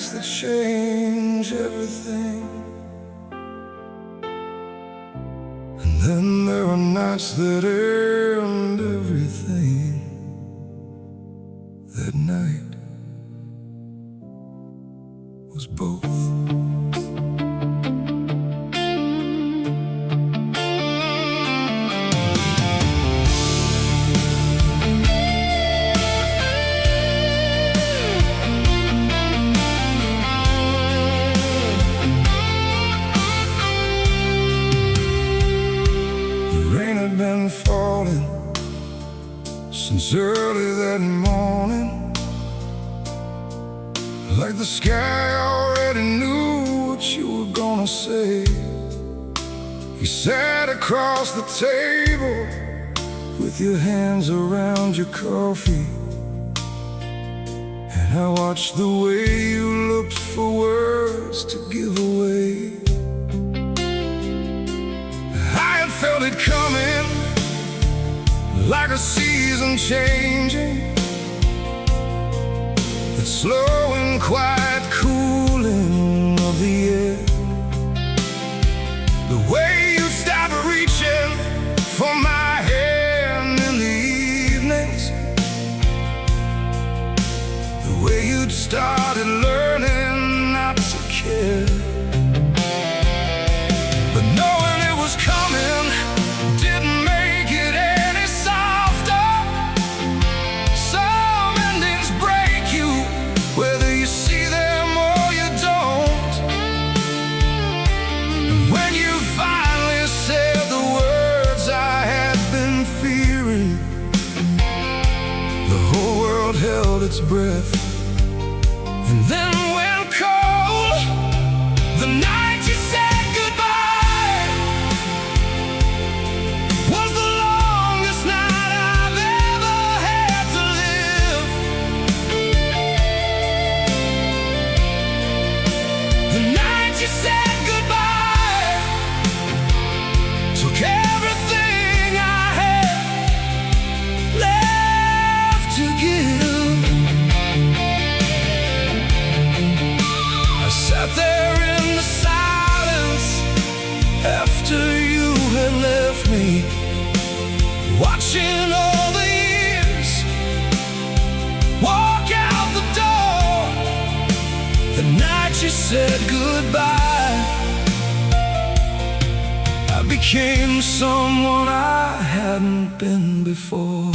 nights that change everything, and then there are nights that end everything. That night was both. Been falling since early that morning, like the sky already knew what you were gonna say. You sat across the table with your hands around your coffee, and I watched the way you looked for words to give away. I had felt it coming, like a season changing, that slow and quiet cooling of the air. The way you stopped reaching for my hand in the evenings, the way you'd started learning not to care. But knowing it was coming didn't make it any softer. Some endings break you, whether you see them or you don't. And when you finally said the words I had been fearing, the whole world held its breath and then went cold. The night you said goodbye was the longest night I've ever had to live. The night you said goodbye took everything I had left to give. I sat there in the silence after you had left me, watching all the years walk out the door. The night you said goodbye, I became someone I hadn't been before.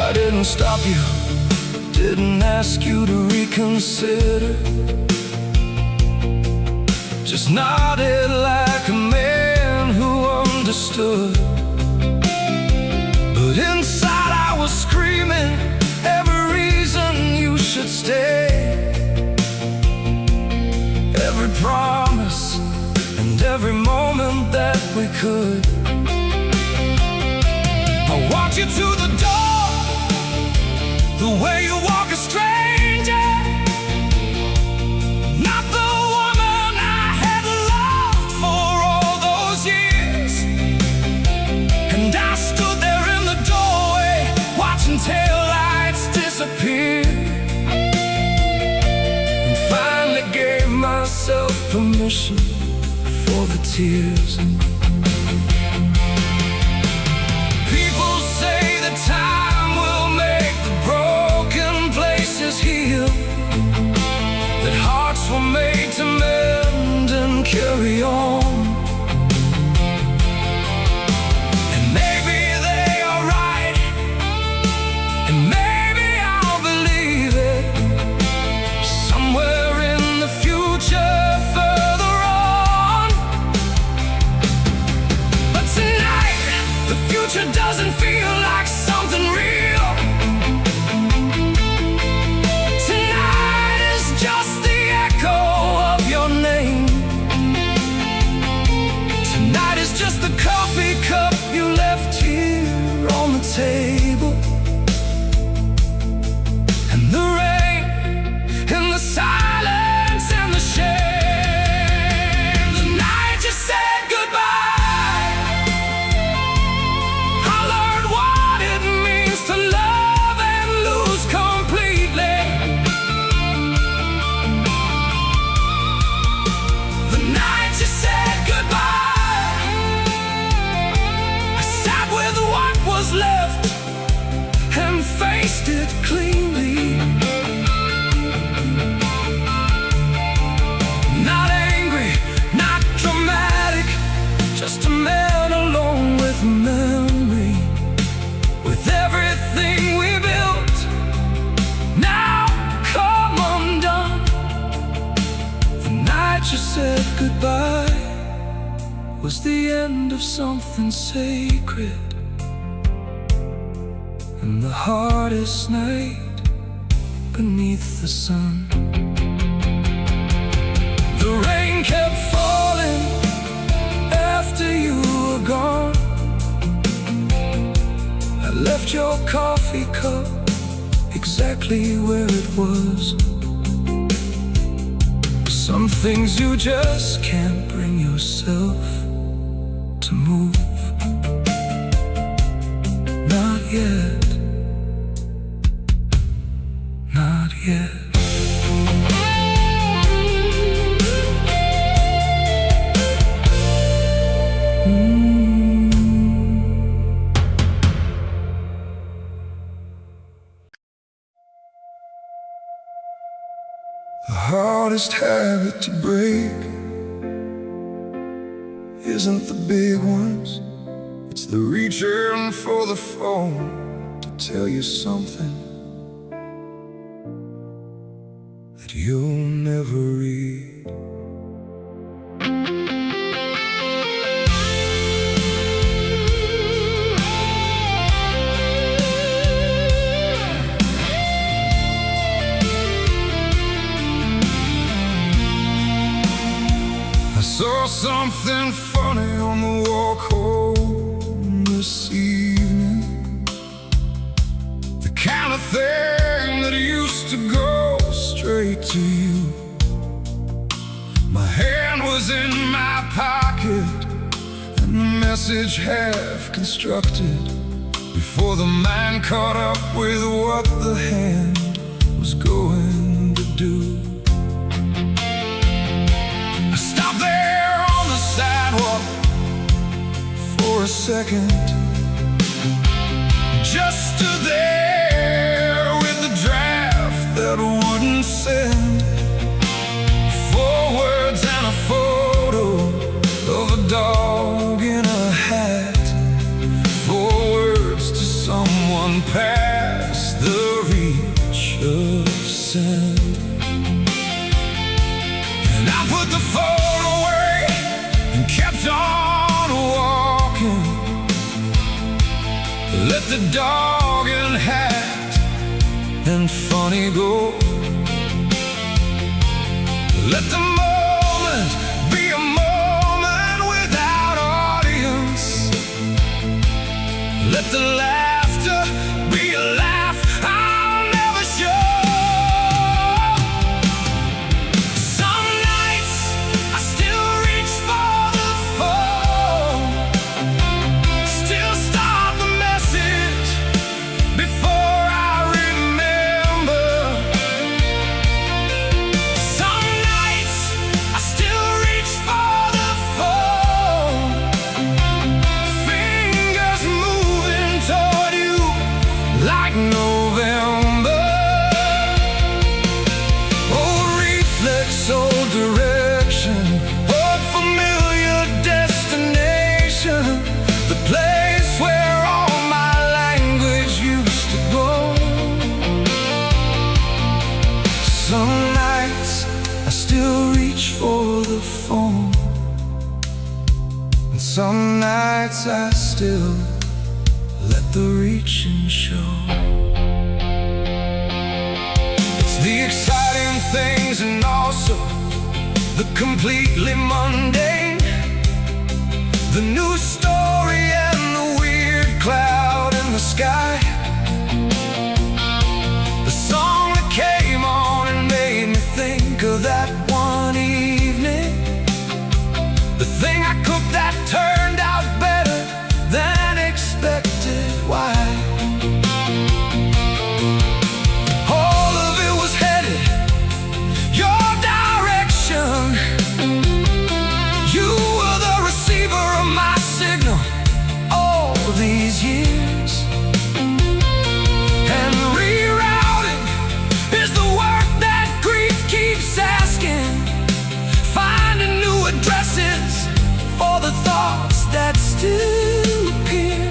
I didn't stop you, didn't ask you to reconsider, just nodded like a man who understood. But inside I was screaming every reason you should stay, every promise and every moment that we could. I walked you to the door, the way you walk a stranger, not the woman I had loved for all those years. And I stood there in the doorway, watching taillights disappear, and finally gave myself permission for the tears. People say that time will make the broken places heal, that hearts were made to mend and carry on. And maybe they are right, and maybe I'll believe it somewhere in the future further on. But tonight, the future doesn't feel like something real. Tonight is just the echo of your name. Tonight is just the coffee cup you left here on the table, and the rain, and the silence, and the shame. The night you said goodbye, I learned was the end of something sacred, and the hardest night beneath the sun. The rain kept falling after you were gone. I left your coffee cup exactly where it was. Some things you just can't bring yourself to move. Not yet. Not yet. The hardest habit to break isn't the big ones, it's the reaching for the phone to tell you something that you'll never read. I saw something funny on the walk home this evening, the kind of thing that used to go straight to you. My hand was in my pocket and the message half constructed before the mind caught up with what the hand was going to do. Sidewalk for a second, just stood there with the draft that wouldn't send. 4 words and a photo of a dog in a hat. 4 words to someone past the reach of send. And I put the phone away and kept on walking. Let the dog and hat and funny go. Let the moment be a moment without audience. Let the laughter be a laugh I'll never show. Some nights I still reach for the phone, still start the message before I remember. Some nights I still reach for the phone, fingers moving toward you like November. Old reflex, old direction, old familiar destination, the place where all my language used to go. Some nights I still reach for the phone, and some nights I still let the reaching show. It's the exciting things and also the completely mundane, the new story and the weird cloud in the sky, the song that came on and made me think of that one evening, the thing I cooked that turned out better than expected. Why? All of it was headed your direction. You were the receiver of my signal all these years, and rerouting is the work that grief keeps asking, finding new addresses for the thoughts that still appear.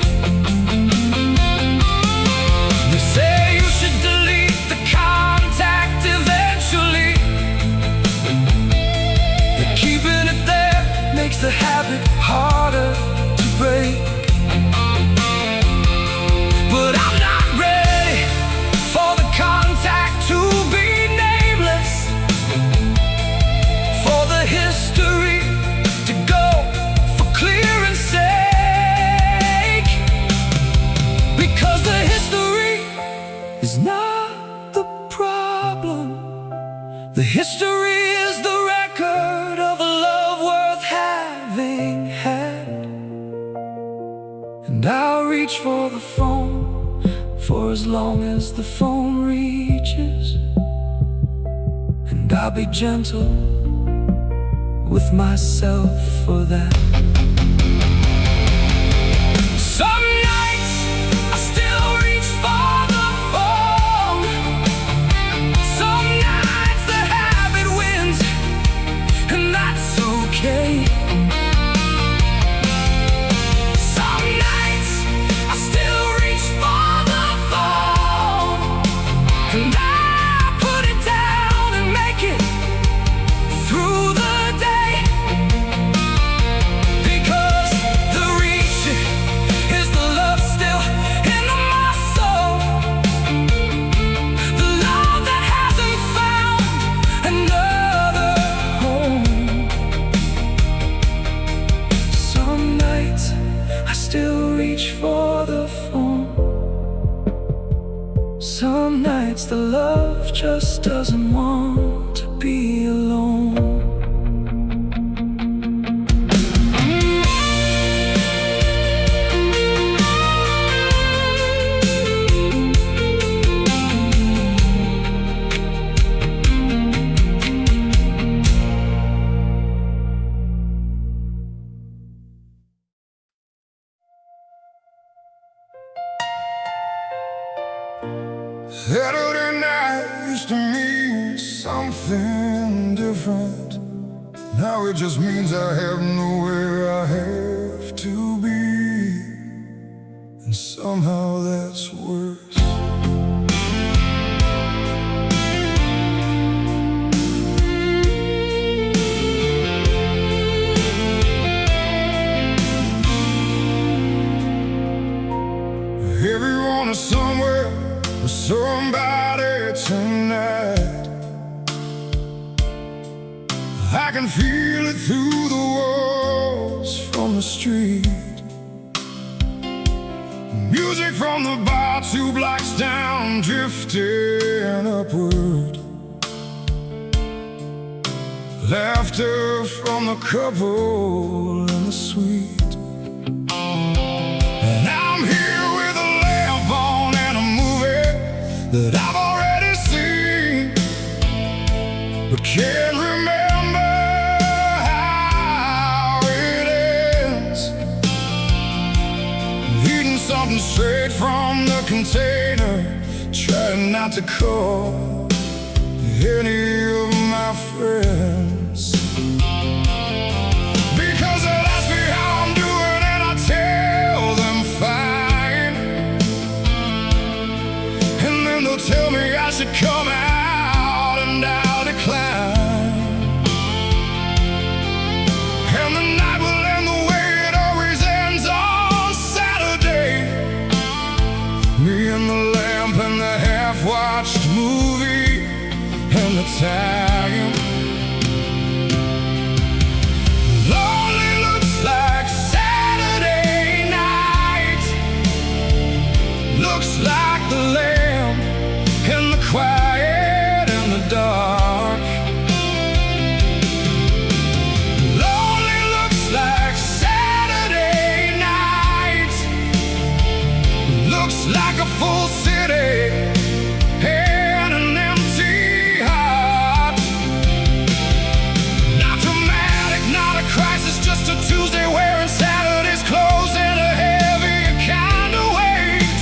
They say you should delete the contact eventually, but keeping it there makes the the habit harder to break. But I'm not ready for the contact to be nameless, for the history to go for clearance sake. Because the history is not the problem. The history is the record of a love worth having had. And I'll reach for the phone for as long as the phone reaches, and I'll be gentle with myself for that. Some nights I still reach for the phone. Some nights the habit wins, and that's okay. Some nights I still reach for the phone, and I put it down and make it through the day. Because the reach is the love still in the muscle, the love that hasn't found another home. Some nights I still reach for the phone. Some nights the love just doesn't want to be alone. Saturday night used to mean something different. Now it just means I have nowhere I have to be, and somehow that's worse. Everyone is somewhere with somebody tonight. I can feel it through the walls from the street. Music from the bar, 2 blocks down, drifting upward. Laughter from the couple in the suite. And I'm here with a lamp on and a movie that I've already seen, but can't remember how it ends. Eating something straight from the container, trying not to call any of my friends, because they'll ask me how I'm doing and I tell them fine, and then they'll tell me I should come out and I'll decline. And the night will end the way it always ends on Saturday, me and the lamp and the half-watched movie and the time. Lonely looks like Saturday night, looks like the lamp in the quiet and the dark. Lonely looks like Saturday night, looks like a full city and an empty heart. Not dramatic, not a crisis, just a Tuesday wearing Saturday's clothes and a heavier kind of weight.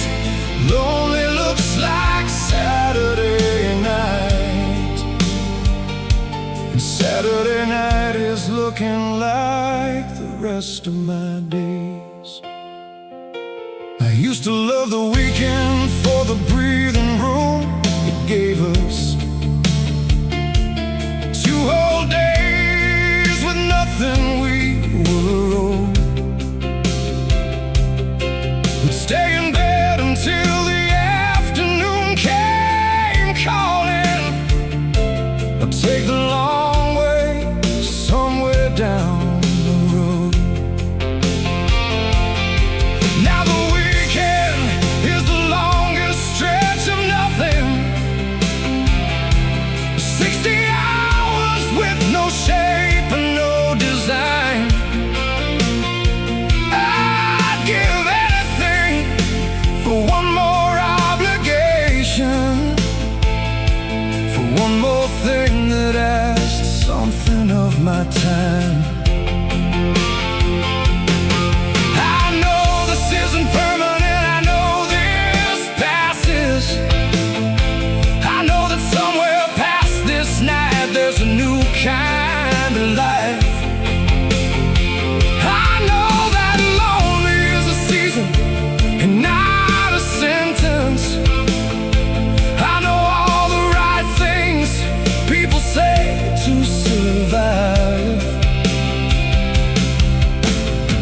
Lonely looks like Saturday night, and Saturday night is looking like the rest of my days. I used to love the weekend for the breathing room it gave us. 2 whole days with nothing we were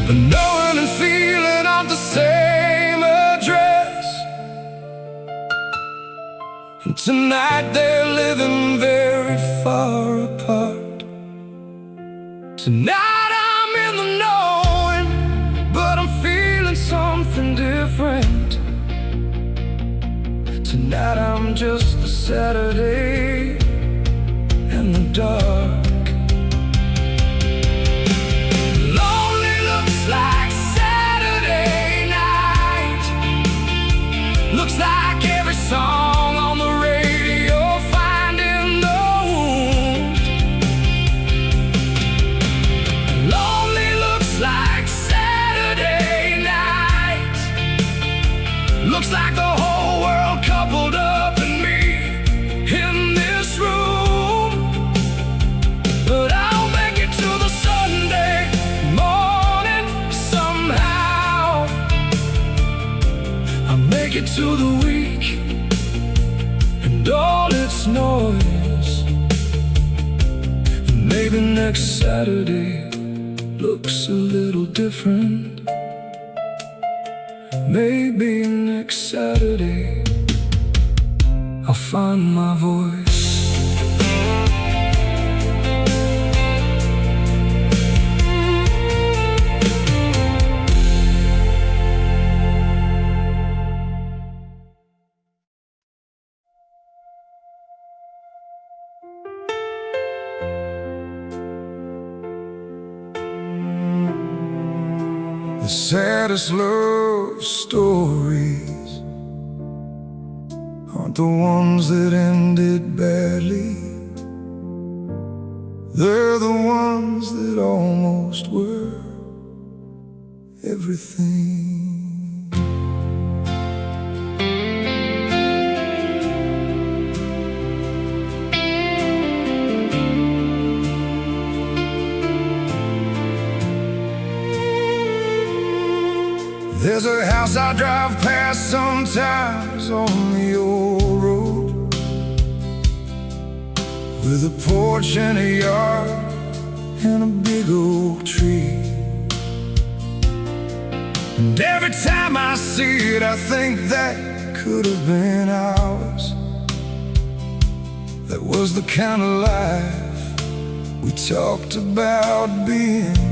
The knowing and feeling aren't the same address. And tonight they're living very far apart. Tonight I'm in the knowing, but I'm feeling something different. Tonight I'm just a Saturday in the dark. Lonely looks like Saturday night. Looks like every song on the radio finding the wound. Lonely looks like Saturday night. Looks like the whole world coupled up in me in this room. But I'll make it to the Sunday morning somehow. I'll make it to the week and all its noise. And maybe next Saturday looks a little different. Maybe next Saturday I'll find my voice. The saddest love stories aren't the ones that ended badly. They're the ones that almost were everything. There's a house I drive past sometimes on the old road, with a porch and a yard and a big oak tree. And every time I see it, I think that could have been ours. That was the kind of life we talked about being.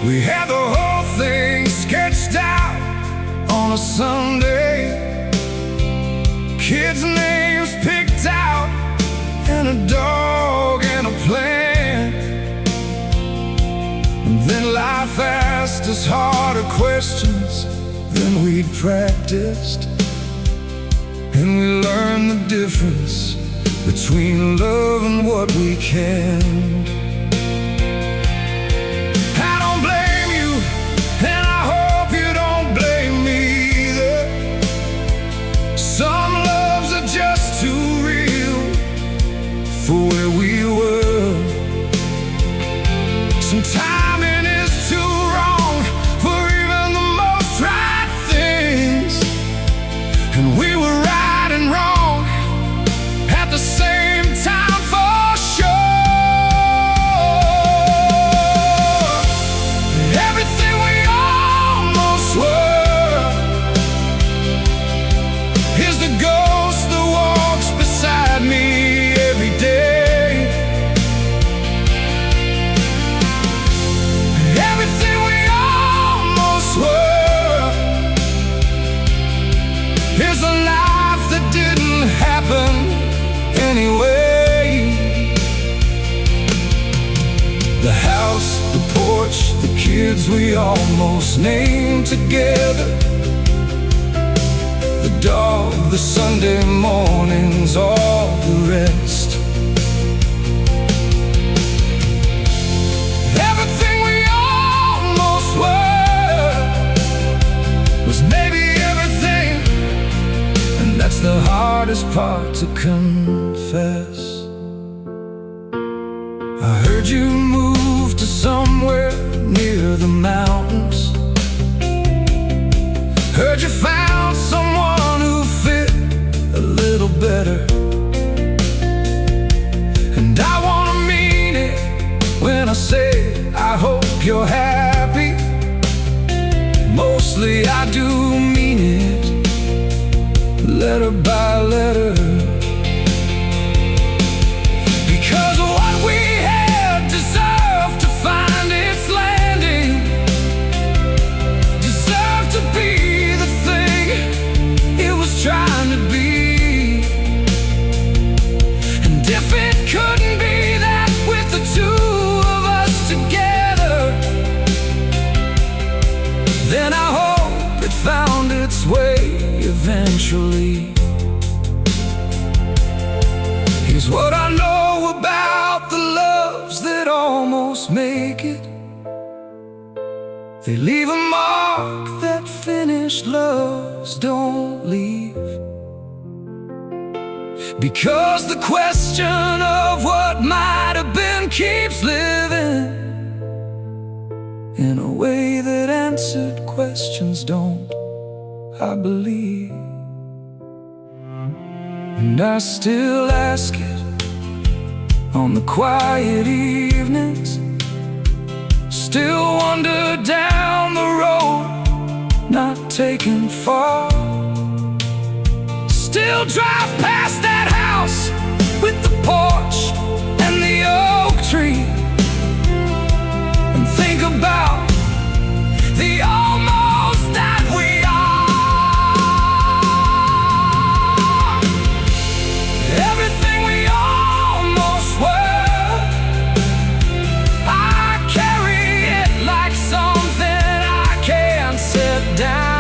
We had the whole thing sketched out on a Sunday. Kids' names picked out, and a dog and a plan. And then life asked us harder questions than we'd practiced. And we learned the difference between love and what we can. For where we were, some timing is too wrong for even the most right things. And we were right and wrong at the same time for sure. Everything we almost were is the ghost that walks beside me every day. Everything we almost were is a life that didn't happen anyway. The house, the porch, the kids we almost named together, the dog, the Sunday mornings, all the rest. Everything we almost were was maybe everything, and that's the hardest part to confess. I heard you moved to somewhere near the mountains. Heard you found someone who fit a little better. And I wanna mean it when I say I hope hope you're happy. Mostly I do mean it, letter by letter. Because what we had deserved to find its landing, deserved to be the thing it was trying to be. And if it couldn't be that with the two of us together, then I hope it found its way eventually. Here's what I know about the loves that almost make it: they leave a mark that finished loves don't leave. Because the question of what might have been keeps living in a way that answered questions don't, I believe. And I still ask it on the quiet evenings, still wander down the road not taken far, still drive past that house with the porch and the oak tree, and think about the almost that we are. Everything we almost were, I carry it like something I can't set down.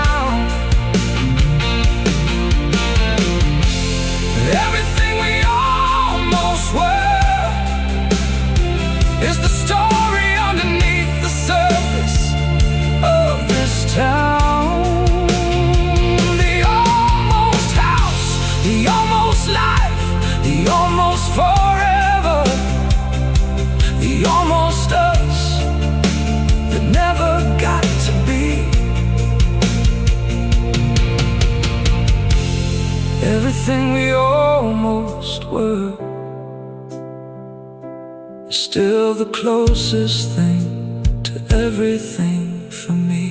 Everything we almost were is the story underneath the surface of this town. The almost house, the almost life, the almost forever, the almost us that never got to be. Everything we almost were is still the closest thing to everything for me.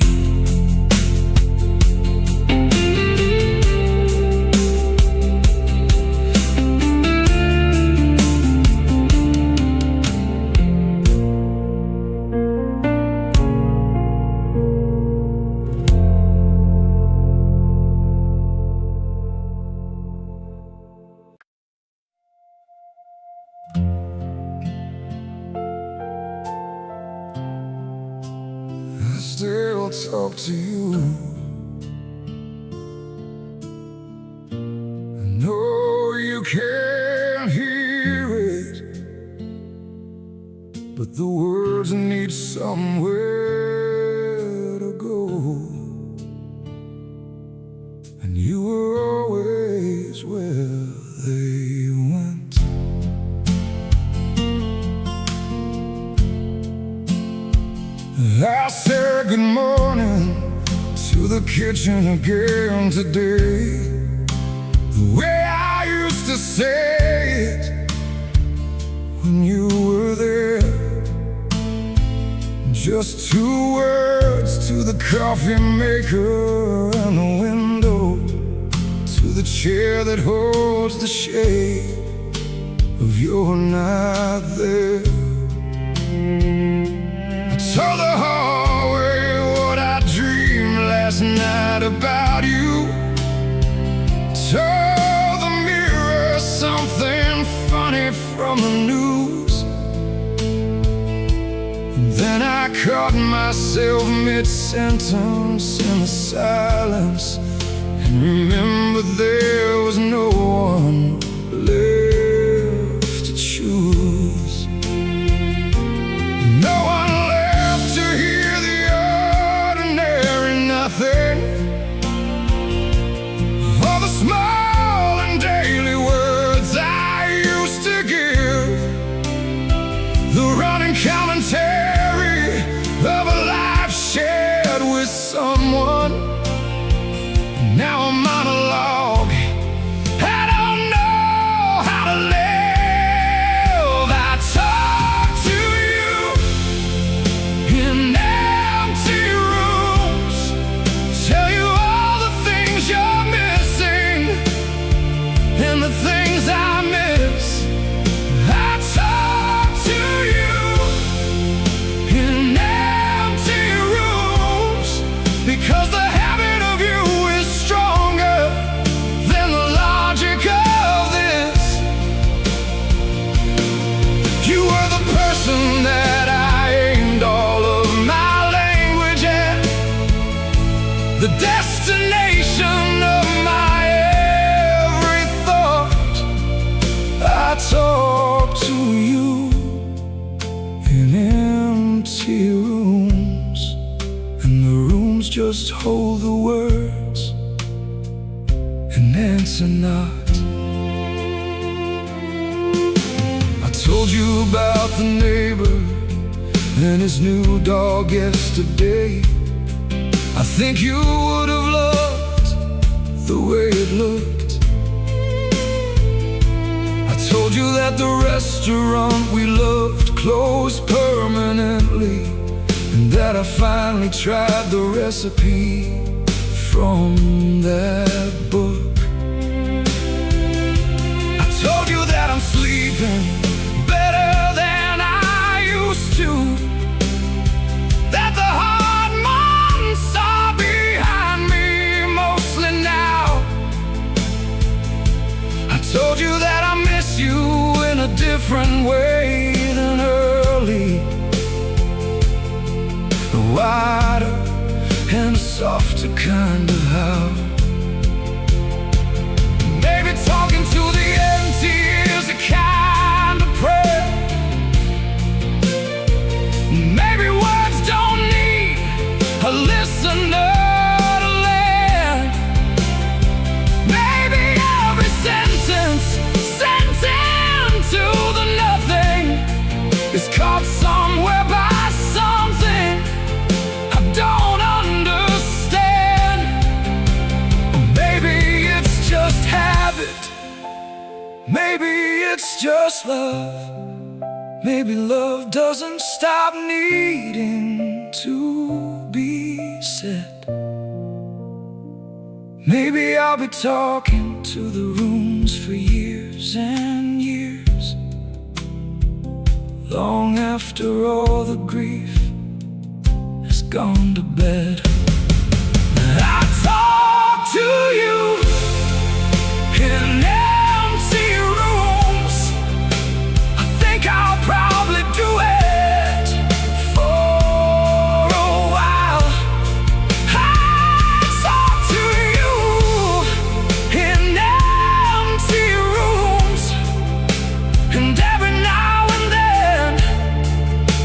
Still talk to you. I know you can't hear it, but the words need somewhere to go. And you were always where they went. I said good morning to the kitchen again today, the way I used to say it when you were there. Just 2 words to the coffee maker and the window, to the chair that holds the shape of your not there. Told the hallway what I dreamed last night about you. Told the mirror something funny from the news. And then I caught myself mid-sentence in the silence, and remembered there was no one left to choose. No one nothing. All the small and daily words I used to give, the running commentary of a life shared with someone. Now a monologue, I don't know just hold the words and answer not. I told you about the neighbor and his new dog yesterday. I think you would have loved the way it looked. I told you that the restaurant we loved closed permanently, and that I finally tried the recipe from that book. I told you that I'm sleeping better than I used to, that the hard months are behind me mostly now. I told you that I miss you in a different way than early, a wider and a softer kind of how. Maybe talking to the empty is a kind of prayer. Maybe words don't need a listener to land. Maybe every sentence sent into the nothing is caught somewhere by something I don't understand. Maybe it's just habit, maybe it's just love. Maybe love doesn't stop needing to be said. Maybe I'll be talking to the rooms for years and years, long after all the grief has gone to bed. I talk to you in empty rooms. I think I'll probably do it for a while. I talk to you in empty rooms, and every now and then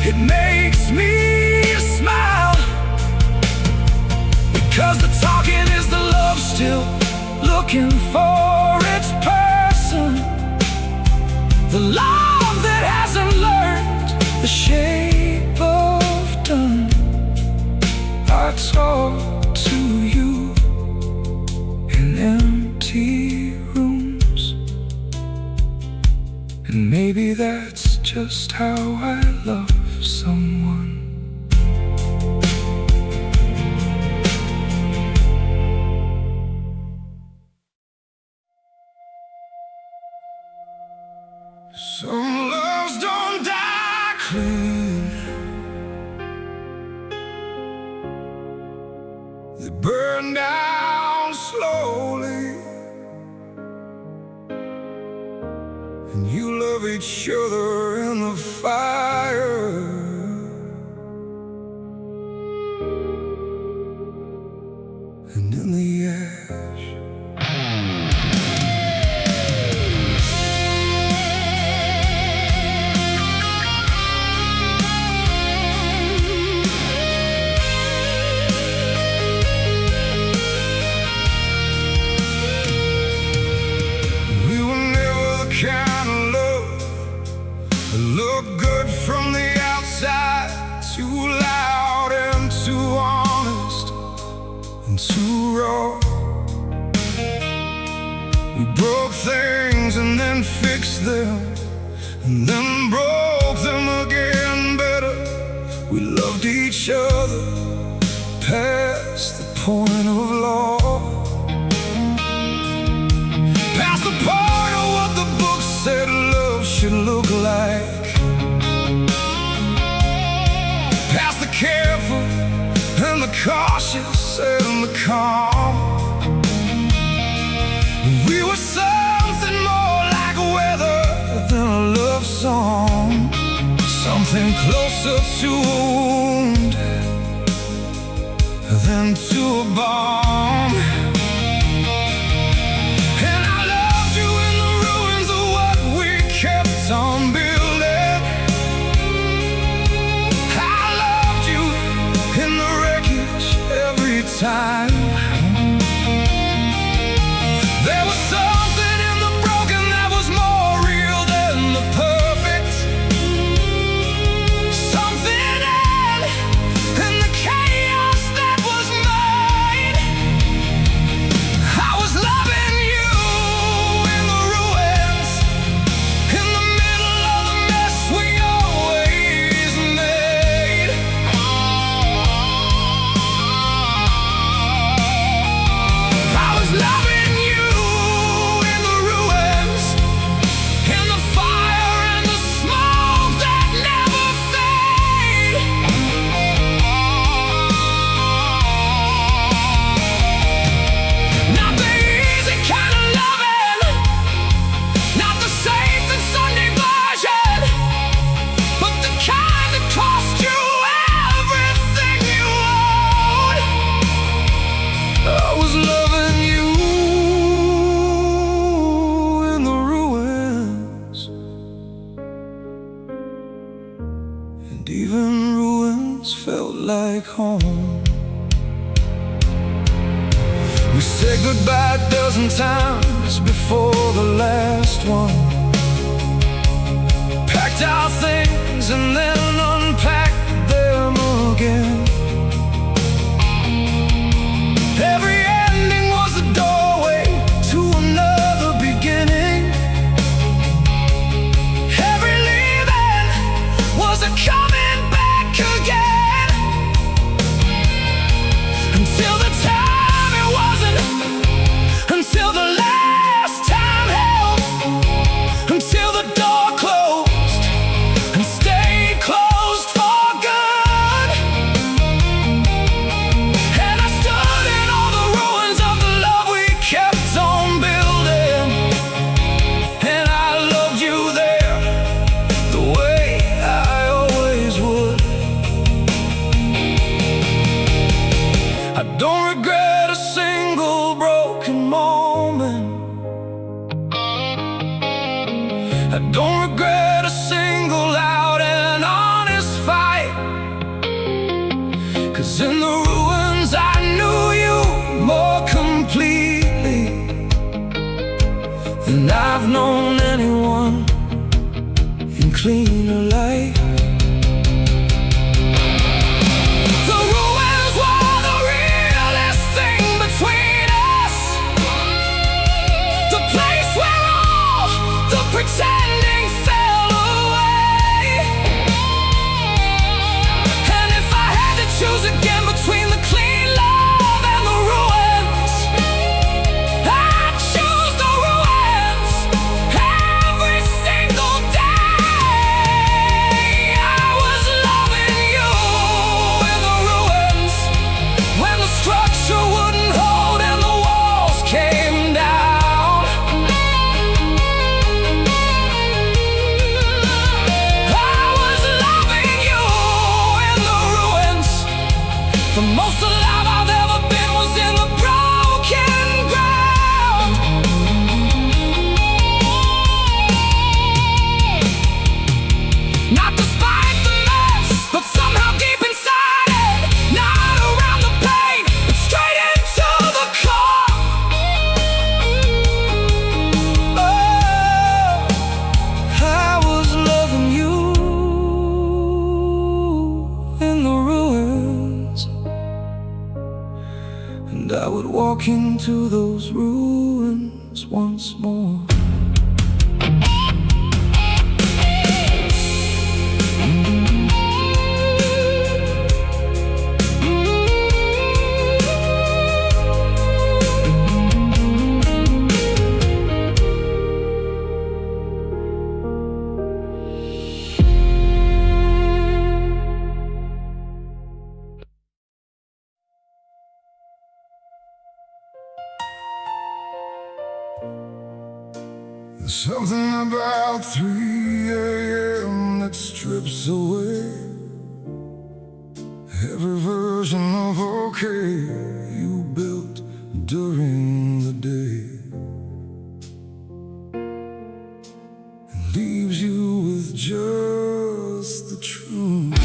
it makes me smile, because the talking is the love still looking for its person, the love that hasn't learned the shape of done. I talk to you in empty rooms, and maybe that's just how I love someone. Some loves don't die clean, they burn down slowly, and you love each other in the fire, and in the ash. Kind of love look good from the outside, too loud and too honest and too raw. We broke things and then fixed them, and then broke them again better. We loved each other past the point of law, past the point of what the book said love should look like, past the careful and the cautious and the calm. We were something more like weather than a love song, something closer to a wound than to a bomb. And I loved you in the ruins of what we kept on building. I loved you in the wreckage every time. felt like home. We said goodbye a dozen times before the last one. Packed our things and then unpacked them again. Every ending was a doorway to another beginning. Every leaving was a coming back again. Until the time it wasn't, until the last time held, until the door closed and stayed closed for good. And I stood in all the ruins of the love we kept on building. And I loved you there the way I always would. I don't regret a single broken moment. I don't regret a single loud and honest fight. 'Cause in the ruins I knew you more completely than I've known anyone in cleaner light. The ruins were the realest thing between us, the place where all the pretending fell away. And if I had to choose again between the clean love and the ruins, I'd choose the ruins every single day. I was loving you in the ruins when the structure wouldn't hold and the walls came down. I was loving you in the ruins. The most alive I've ever been was in the broken ground. Not despite the mess, but somehow deep inside it. Not around the pain, but straight into the core. Oh, I was loving you in the ruins. And I would walk into those ruins once more. There's something about 3 a.m. that strips away every version of okay you built during the day, and leaves you with just the truth.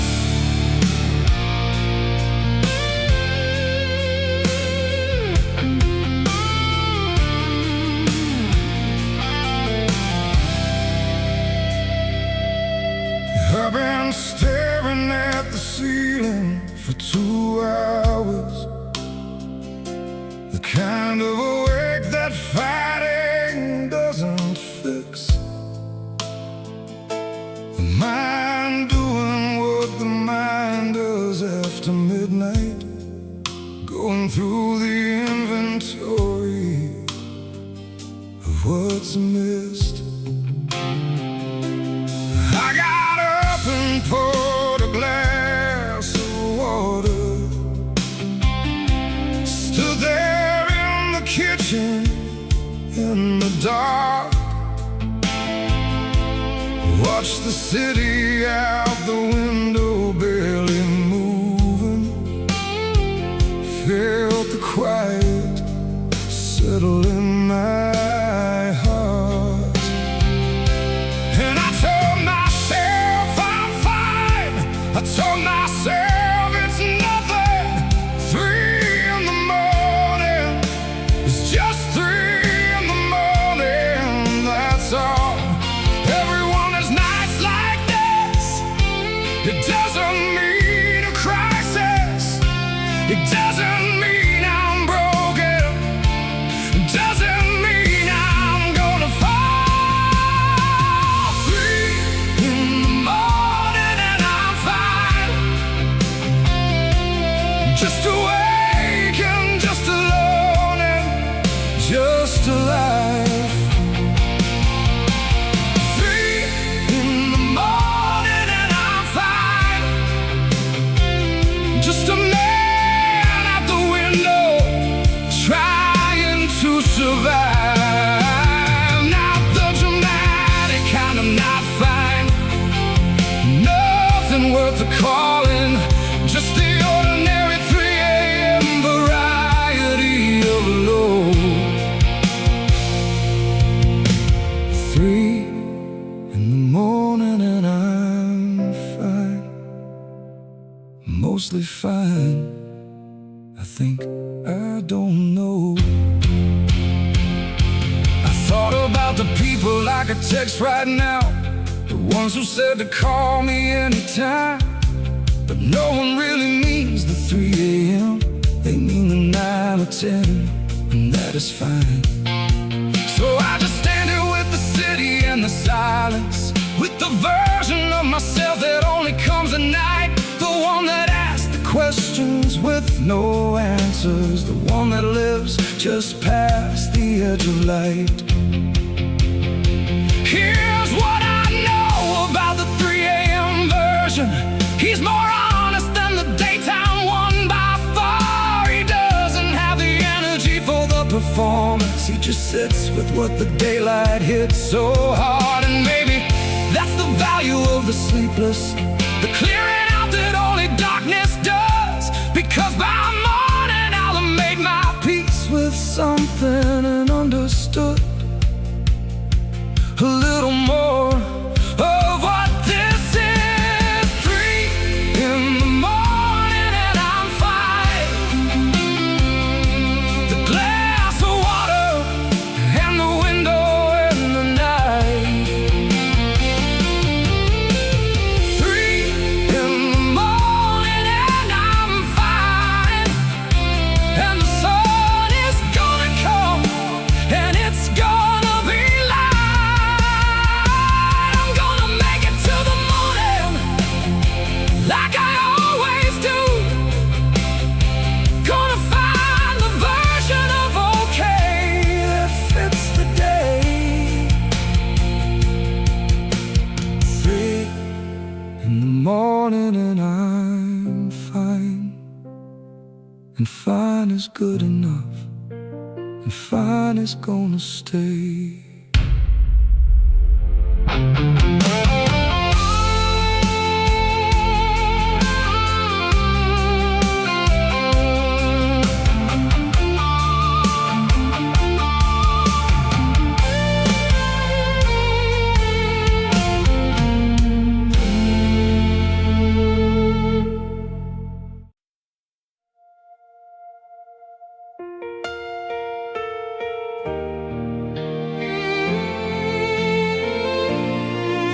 I've been staring at the ceiling for 2 hours, the kind of awake that fighting doesn't fix. The mind doing what the mind does after midnight, going through the inventory of what's missed. I got up and poured a glass of water, stood there in the kitchen in the dark, watched the city out the window barely moving, felt the quiet settle in my heart. And I told myself I'm fine, I told myself just awake and just alone and just alive. 3 in the morning and I'm fine, just a man out the window trying to survive. Not the dramatic kind, I'm not fine, nothing worth the calling, just the ordinary 3 a.m. variety of low. 3 in the morning and I'm fine, mostly fine. I think I don't know. I thought about the people I could text right now, the ones who said to call me anytime. But no one really means the 3 a.m. They mean the 9 or 10, and that is fine. So I just stand here with the city and the silence, with the version of myself that only comes at night, the one that asks the questions with no answers, the one that lives just past the edge of light. Here's what I know about the 3 a.m. version. He's more honest than the daytime one by far. He doesn't have the energy for the performance. He just sits with what the daylight hits so hard. And maybe that's the value of the sleepless, the clearing out that only darkness does. Because by morning I'll have made my peace with something and understood a little more of what this is. 3 in the morning and I'm fine, the glass of water and the window in the night. 3 in the morning and I'm fine, and the sun is gonna come and it's gonna be like I always do. Gonna find the version of okay that fits the day. 3 in the morning and I'm fine, and fine is good enough, and fine is gonna stay.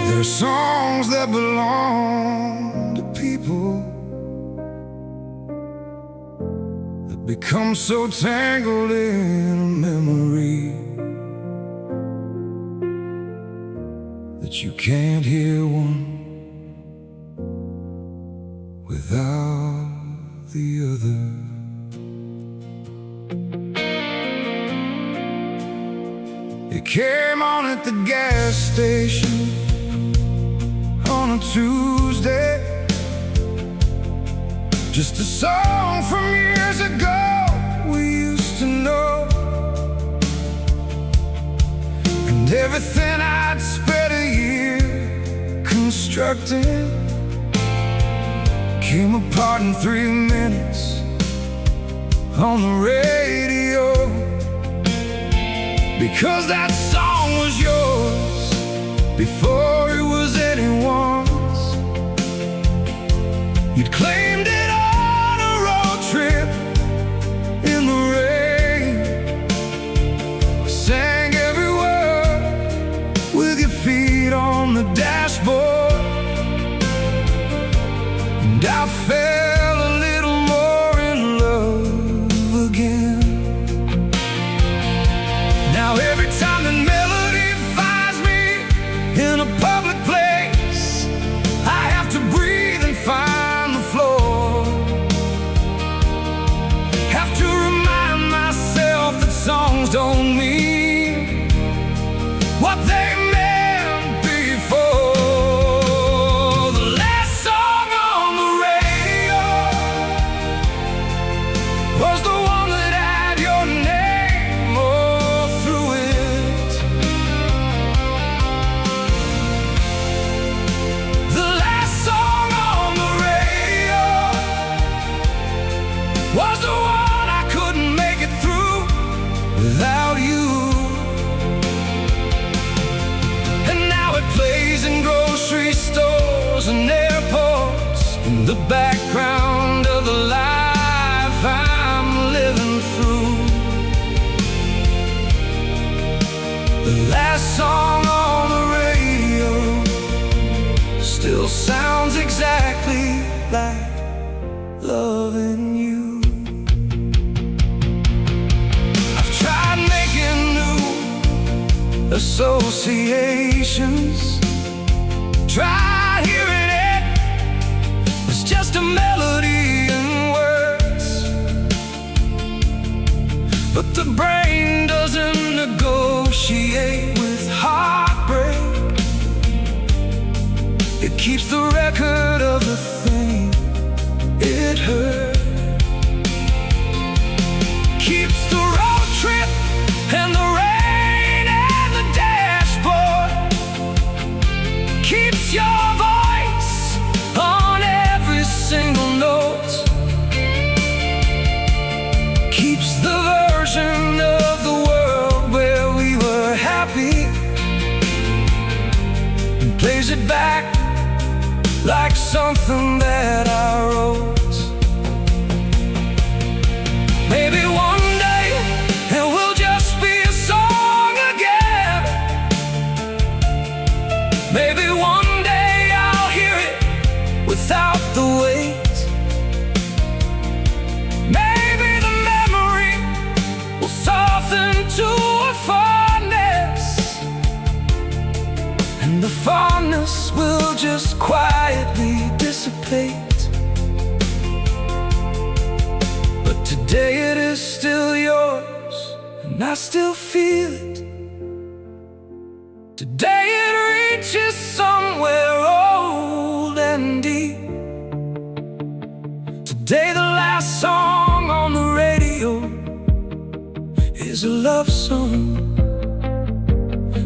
There are songs that belong to people that become so tangled in a memory that you can't hear one without the other. It came on at the gas station on a Tuesday, just a song from years ago we used to know. And everything I'd spent a year constructing came apart in 3 minutes on the radio. Because that song was yours before it was anyone's. You'd claimed it on a road trip in the rain, sang every word with your feet on the dashboard. And I fell a little more in love again. Now every time the melody finds me in a public place, I have to breathe and find the floor. the background of the life I'm living through. The last song on the radio still sounds exactly like loving you. I've tried making new associations, tried hearing it, it's just a melody in words. But the brain doesn't negotiate with heartbreak. It keeps the record of the thing it hurt. Keeps the road trip and the rain and the dashboard. Keeps your voice on every single note. Keeps the version of the world where we were happy, and plays it back like something that I wrote. Maybe one day it will just be a song again. Maybe one day I'll hear it without the weight. Maybe the memory will soften to a fondness, and the fondness will just quietly dissipate. But today it is still yours, and I still feel it. Today it reaches somewhere old and deep. Today the last song on the radio is a love song,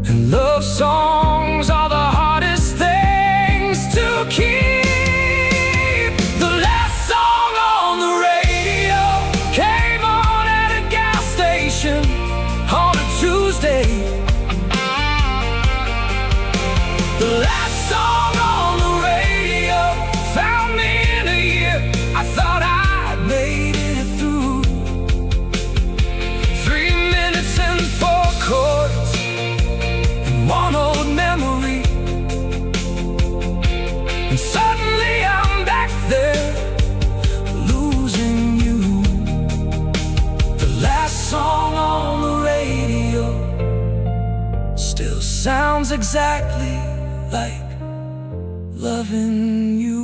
and love songs are the hardest things to keep. The last song on the radio came on at a gas station on a Tuesday. The last song on the radio found me in a year I thought I'd made it through. 3 minutes and 4 chords, one old memory, and suddenly I'm back there, losing you. The last song on the radio still sounds exactly like loving you.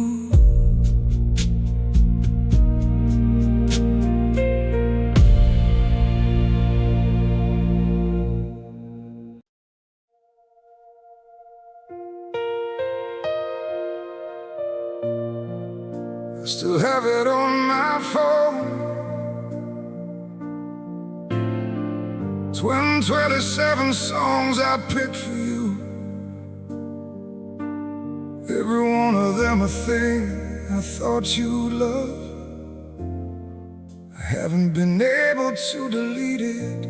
Still have it on my phone. 27 songs I picked for you. Every one of them a thing I thought you'd love. I haven't been able to delete it.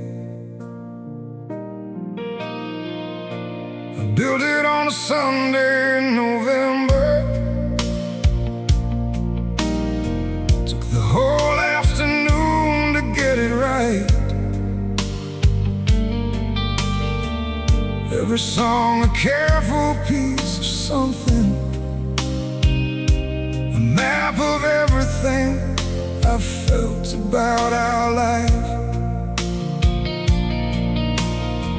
I built it on a Sunday in November. The whole afternoon to get it right. Every song a careful piece of something, a map of everything I've felt about our life.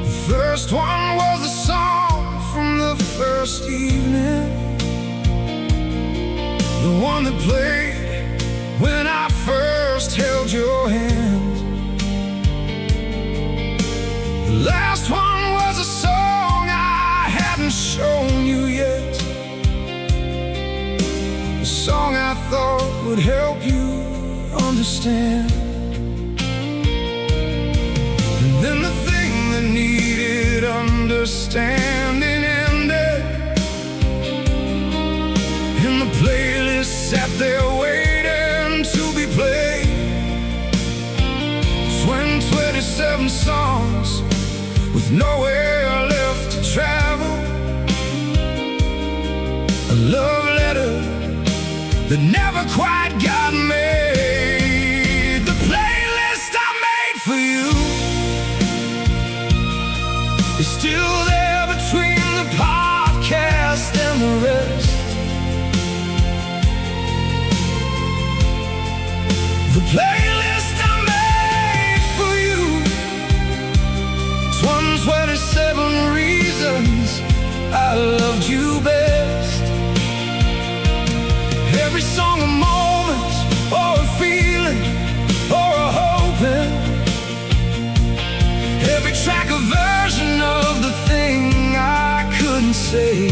The first one was a song from the first evening, the one that played when I first held your hand. The last one was a song I hadn't shown you yet, a song I thought would help you understand. And then the thing that needed understanding ended, and the playlist sat there waiting to be played. 27 songs with nowhere left to travel, a love letter that never quite got made. The playlist I made for you is still there between the podcast and the rest. The playlist I made for you is 127 reasons I loved you best. Every song a moment, or a feeling, or a hoping. Every track a version of the thing I couldn't say.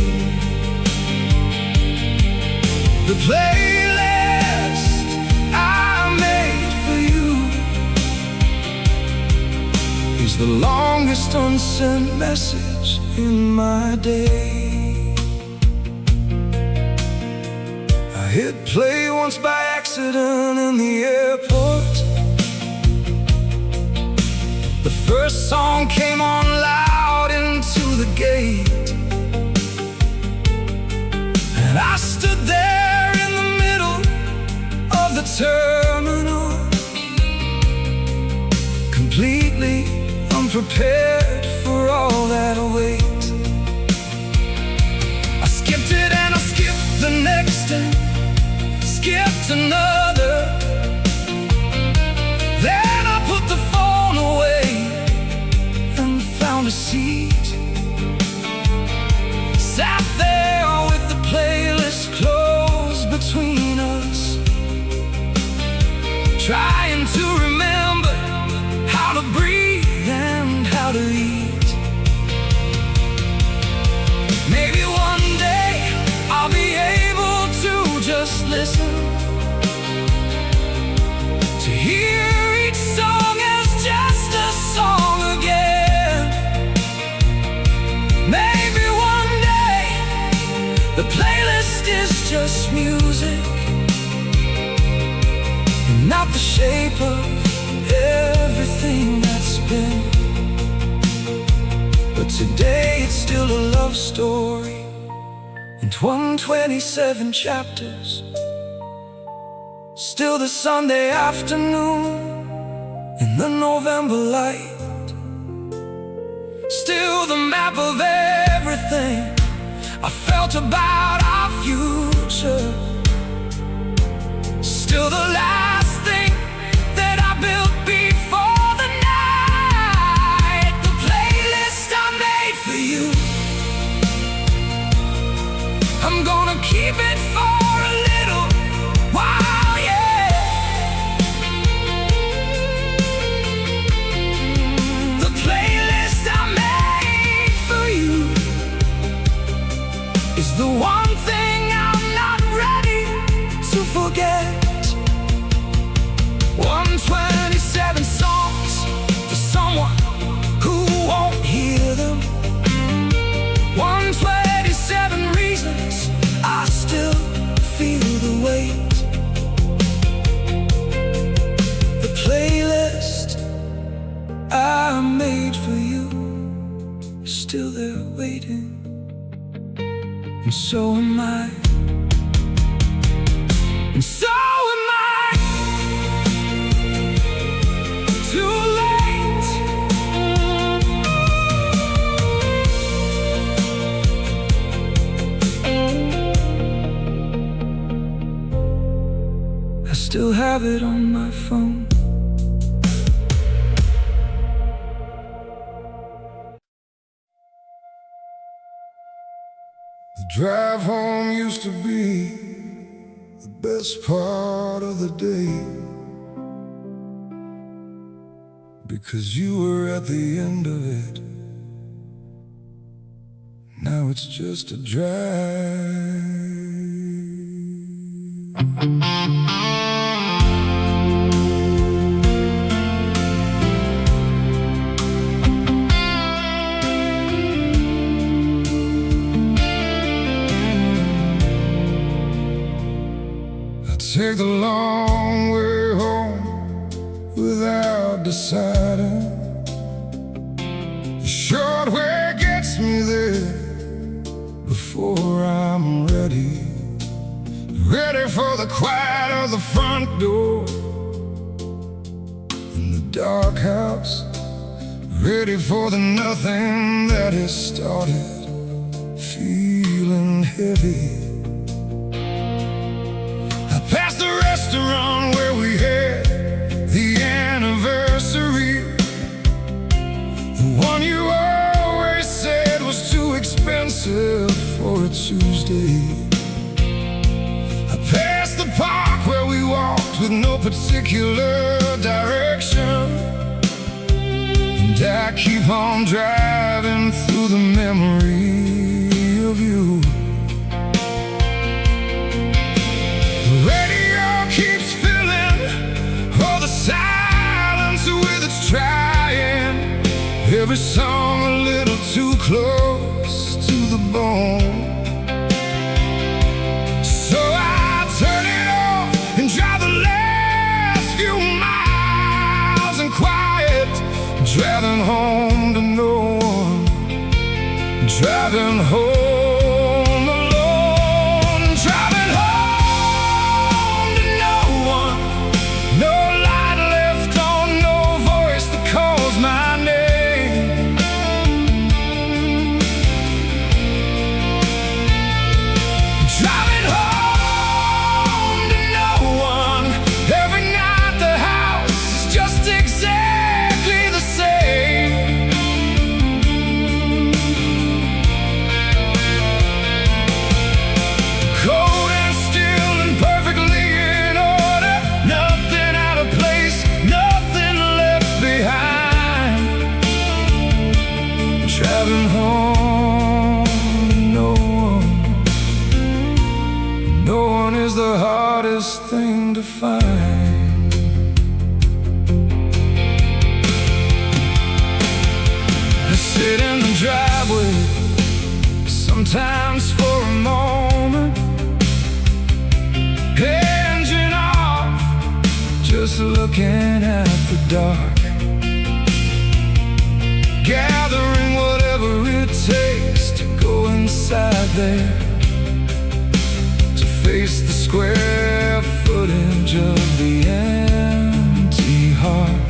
The playlist I made for you is the longest unsent message in my day. I hit play once by accident in the airport. The first song came on loud into the gate, and I stood there in the middle of the terminal, completely unprepared for all that await. I skipped it and I skipped the next and skipped another. Then I put the phone away and found a seat. Sat there with the playlist closed between us, trying to remember how to breathe and how to eat. Maybe one day I'll be able to just listen, to hear each song as just a song again. Maybe one day the playlist is just music, and not the shape of everything that's been. But today it's still a love story in 127 chapters. Still the Sunday afternoon in the November light. Still the map of everything I felt about our future. Still the last thing that I built before the night. The playlist I made for you, I'm gonna keep it for a little while, yeah. The playlist I made for you is the one thing I'm not ready to forget. 127 songs for someone who won't hear them. 127 reasons I still feel the weight. The playlist I made for you is still there waiting, and so am I, and so am I. Too late. I still have it on my phone. The drive home used to be the best part of the day, because you were at the end of it. Now it's just a drive. I take the long way home without deciding. The short way gets me there before I'm ready for the quiet of the front door. In the dark house, ready for the nothing that has started, feeling heavy. I passed the restaurant where we had the anniversary, the one you always said was too expensive for a Tuesday. I passed the park where we walked with no particular direction, and I keep on driving through the memory of you. The radio keeps filling all the silence with its trying, every song a little too close to the bone. So I turn it off and drive the last few miles in quiet, driving home to no one, driving home alone, driving home to no one, no light left on, no voice that calls my name. Driving home to no one, every night the house is just exactly the same. Cold and still and perfectly in order, nothing out of place, nothing left behind. Driving home to no one, no one is the hardest thing to find. I sit in the driveway, sometimes for a moment, engine off, just looking at the dark, gathering whatever it takes to go inside there, to face the square footage of the empty heart.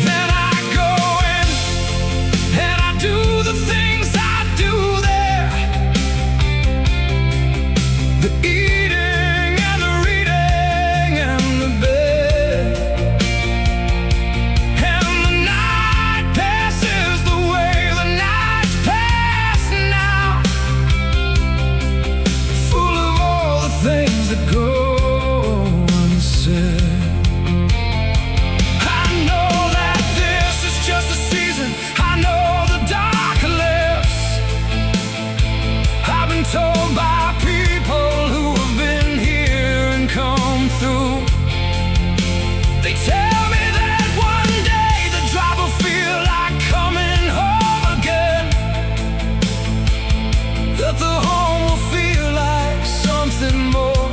Then I go in and I do the things I do there, the eating and the reading and the bed, and the night passes the way the nights pass now, full of all the things that go unsaid. I know that this is just a season, I know the dark lives. I've been told by people who have been here and come through, they tell me that one day the drive will feel like coming home again, that the home will feel like something more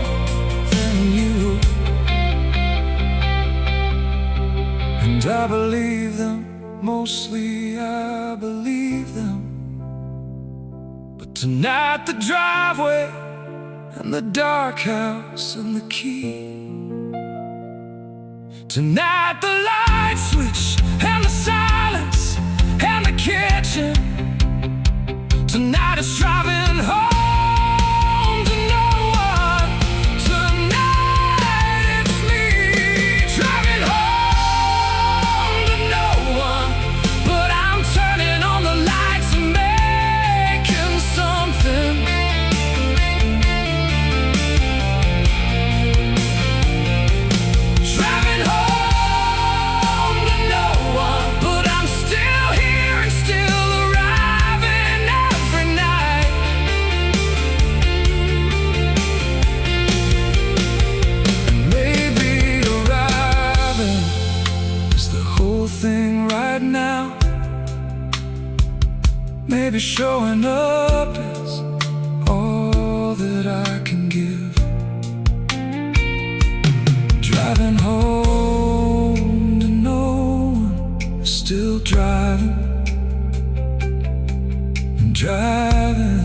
than you. And I believe them, mostly I believe them. But tonight the driveway and the dark house and the key, tonight the light switch and the silence and the kitchen, tonight it's driving home to no one, tonight it's me, driving home to no one, but I'm turning on the lights and making something. Driving home to no one, but I'm still here and still arriving every night. And maybe arriving is the whole thing right now. Maybe showing up is all that I can give. Driving home to no one, still driving, and driving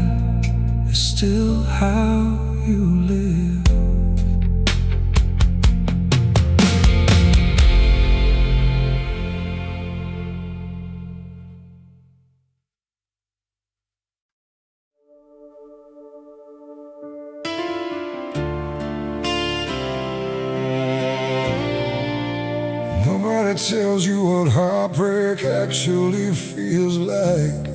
is still how you live. that tells you what heartbreak actually feels like.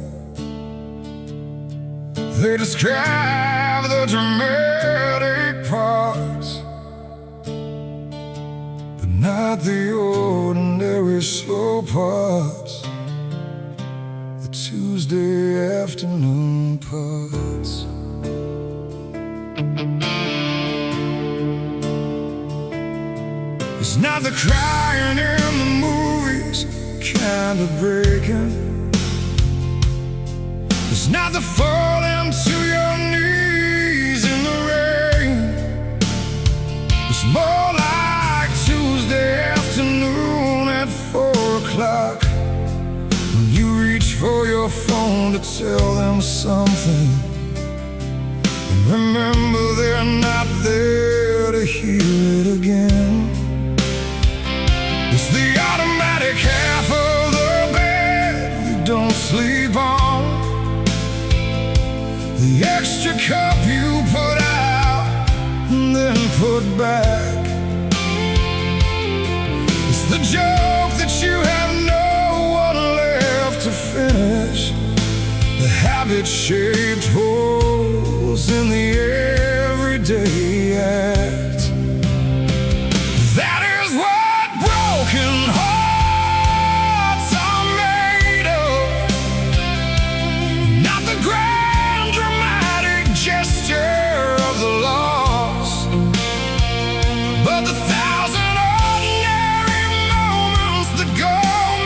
They describe the dramatic parts, but not the ordinary slow parts, the Tuesday afternoon parts. It's not the crying in the movies kind of breaking. It's not the falling to your knees in the rain. It's more like Tuesday afternoon at 4 o'clock, when you reach for your phone to tell them something, and remember they're not there to hear it again. It's the automatic half of the bed you don't sleep on, the extra cup you put out and then put back. It's the joke that you have no one left to finish, the habit-shaped holes in the everyday act. That is what broken hearts are made of. Not the grand dramatic gesture of the loss, but the 1,000 ordinary moments that go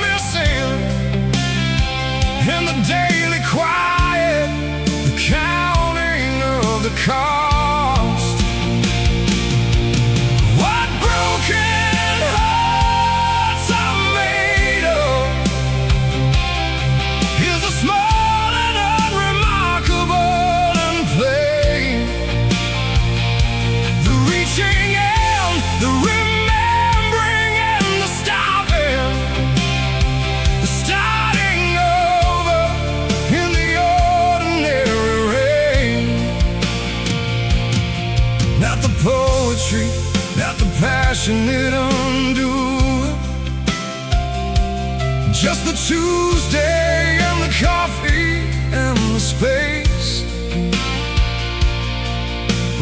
missing in the daily quiet, the counting of the cost. What broken hearts are made of is the small and unremarkable and plain, the reaching in, the remembering and the stopping, the starting over in the ordinary rain. Not the poetry, not the passionate undoing, just the Tuesday and the coffee and the space.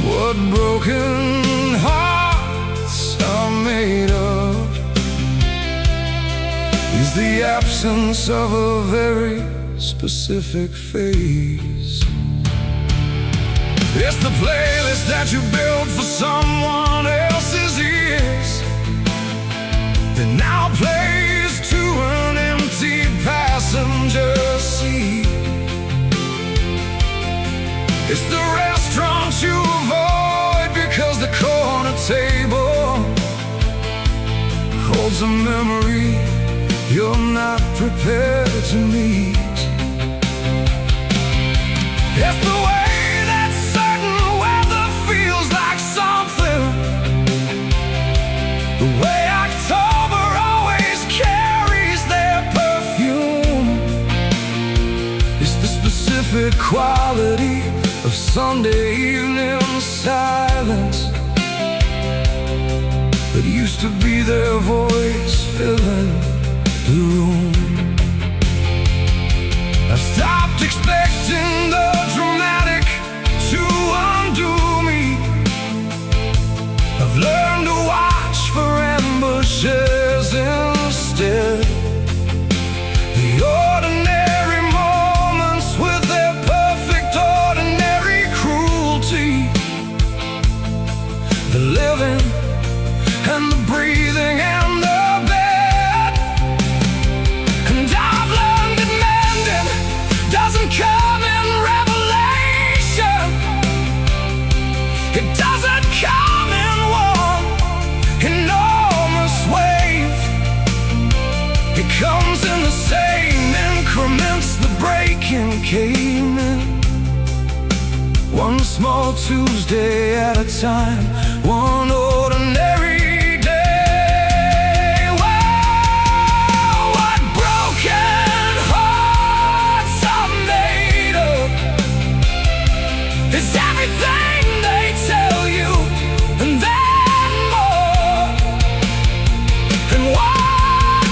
What broken hearts are made of is the absence of a very specific phase. It's the playlist that you built for someone else's ears that now plays to an empty passenger seat. It's the restaurant you avoid because the corner table holds a memory you're not prepared to meet. It's the way that certain weather feels like something, the way October always carries their perfume. It's the specific quality of Sunday evening silence that used to be their voice filling the room. I've stopped expecting the dramatic to undo me. I've learned to watch for ambushes instead, the ordinary moments with their perfect ordinary cruelty, the living and the breathing and the bed. And I've learned that mending doesn't come in revelation. It doesn't come in one enormous wave. It comes in the same increments the breaking came in. One small Tuesday at a time, one ordinary day. Whoa, what broken hearts are made of is everything they tell you and then more. And what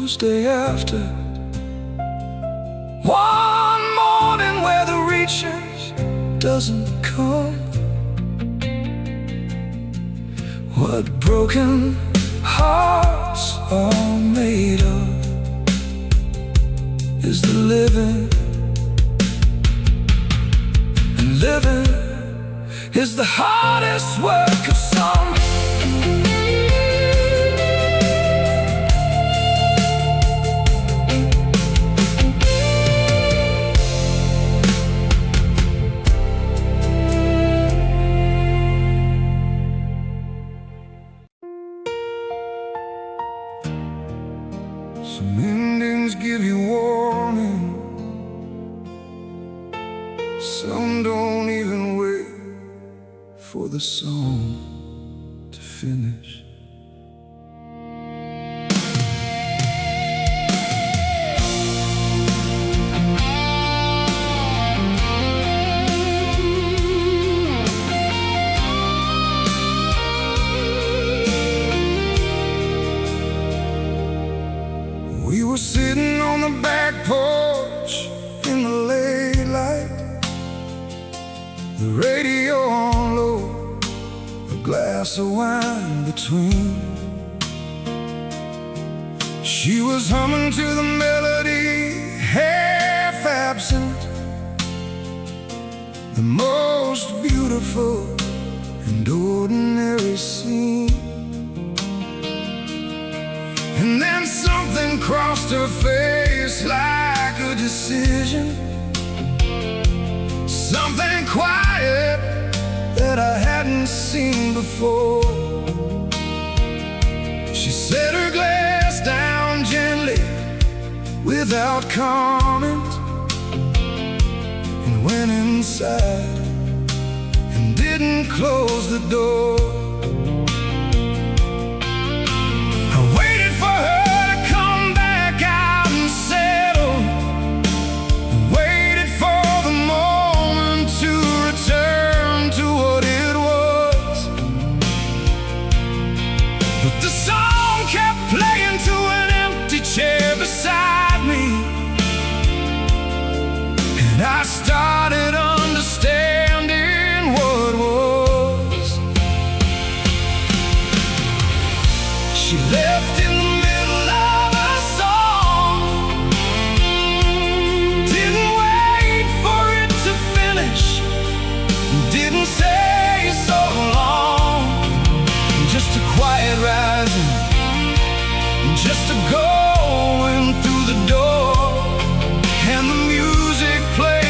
Tuesday after. One morning where the reacher doesn't come. What broken hearts are made of is the living, and living is the hardest work of some. Some endings give you warning, some don't even wait for the song to finish. We were sitting on the back porch in the late light, the radio on low, a glass of wine between. She was humming to the melody, half absent, the most beautiful and ordinary scene. And then something crossed her face like a decision, something quiet that I hadn't seen before. She set her glass down gently without comment, and went inside and didn't close the door. I started understanding what was. She left in the middle of a song, didn't wait for it to finish, didn't say so long. Just a quiet rising, just a going through the door, and the music playing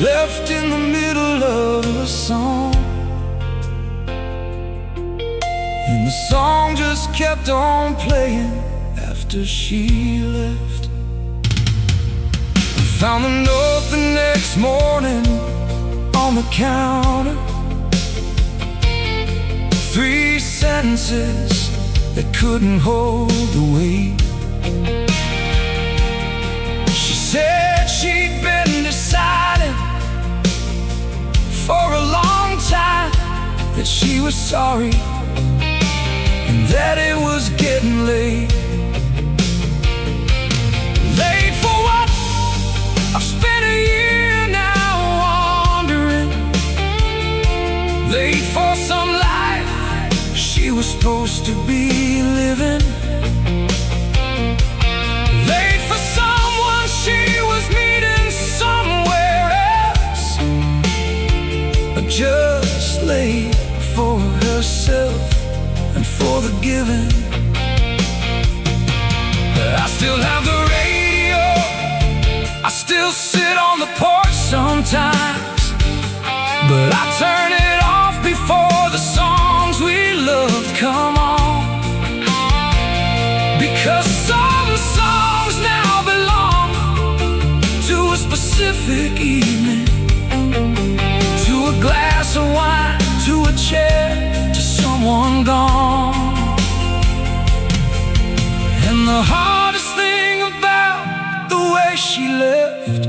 left in the middle of a song, and the song just kept on playing after she left. I found the note the next morning on the counter, 3 sentences that couldn't hold the weight. She said she'd been deciding for a long time that she was sorry and that it was getting late. Late for what? I've spent a year now wandering. Late for some life she was supposed to be living. Late for someone she was meeting somewhere else. Just late for herself and for the giving. I still have the radio, I still sit on the porch sometimes, but I turn it off before the songs we loved come on. Because some songs now belong to a specific evening, to a glass of wine, to a chair someone gone. And the hardest thing about the way she left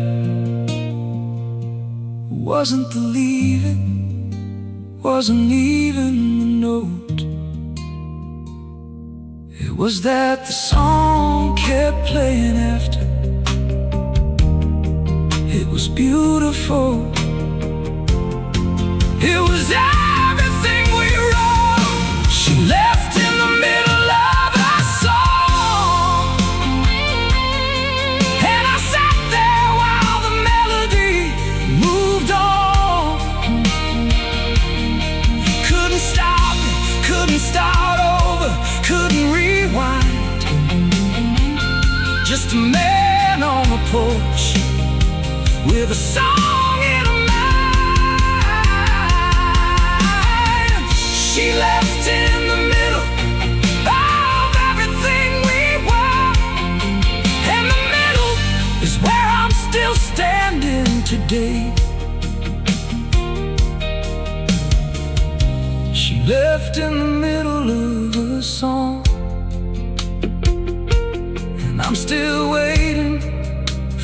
wasn't the leaving, wasn't even the note. It was that the song kept playing after. It was beautiful. It was everything we wrote. She left in the middle of a song, and I sat there while the melody moved on. Couldn't stop it, couldn't start over, couldn't rewind. Just a man on the porch with a song in her mind. She left in the middle of everything we were, and the middle is where I'm still standing today. She left in the middle of a song, and I'm still waiting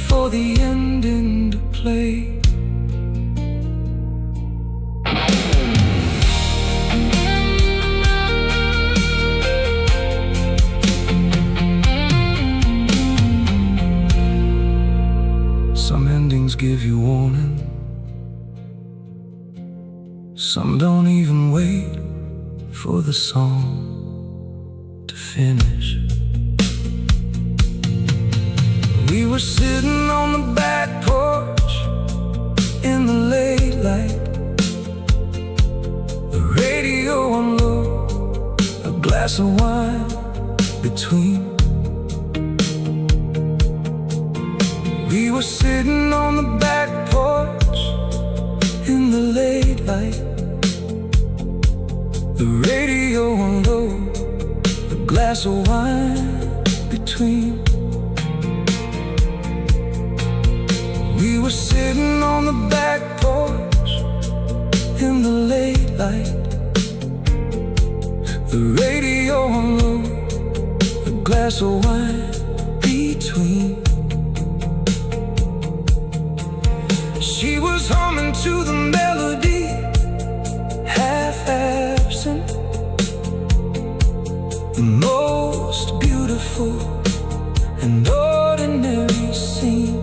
for the ending to play. Some endings give you warning, some don't even wait for the song to finish. We were sitting on the back porch in the late light, the radio on low, a glass of wine between. We were sitting on the back porch in the late light, the radio on low, a glass of wine between. We were sitting on the back porch in the late light, the radio on low, a glass of wine between. She was humming to the melody, half absent, the most beautiful and ordinary scene.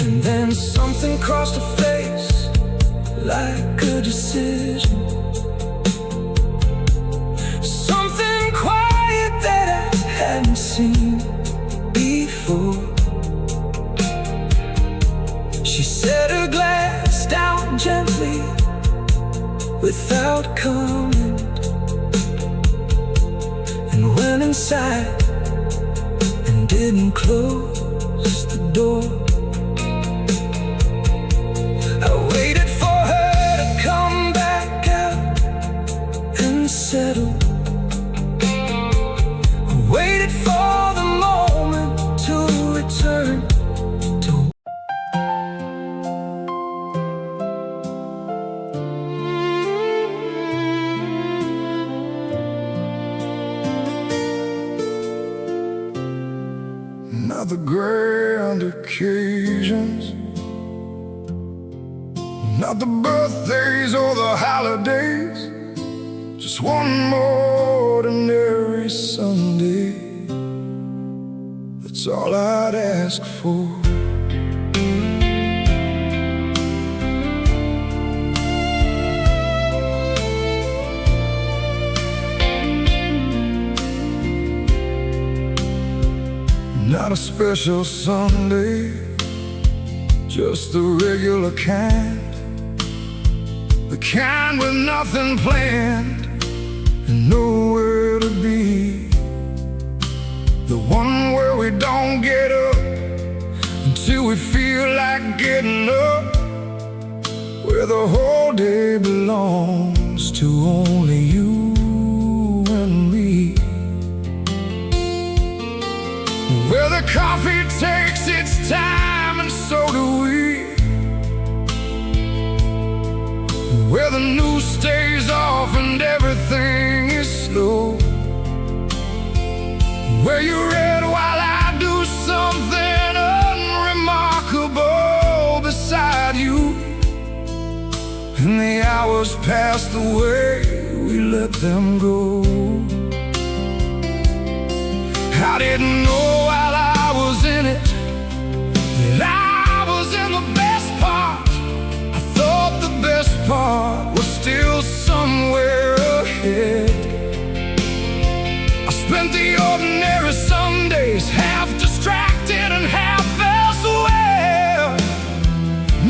And then something crossed her face like a decision, something quiet that I hadn't seen before. She set her glass down gently without comment, and went inside and didn't close the door. I waited for her to come back out and settle. I waited for the moment to return to. Not the grand occasions, not the birthdays or the holidays, just one more ordinary Sunday. That's all I'd ask for. Not a special Sunday, just the regular kind, the kind with nothing planned and nowhere to be, the one where we don't get up until we feel like getting up, where the whole day belongs to only you and me, where the coffee takes its time and so do we, where the new the hours passed away, we let them go. I didn't know while I was in it that I was in the best part. I thought the best part was still somewhere ahead. I spent the ordinary Sundays half distracted and half elsewhere,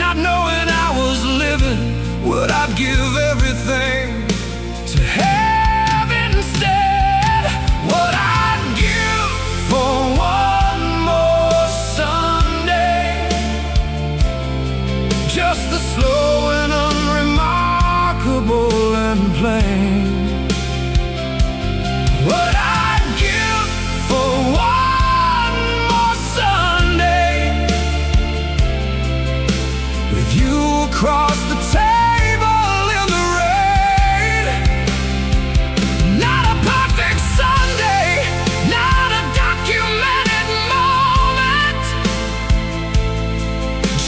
not knowing I was living what I'd give everything to have instead. What I'd give for one more Sunday, just the slow and unremarkable and plain. What I'd give for one more Sunday with you across the table in the rain. Not a perfect Sunday, not a documented moment,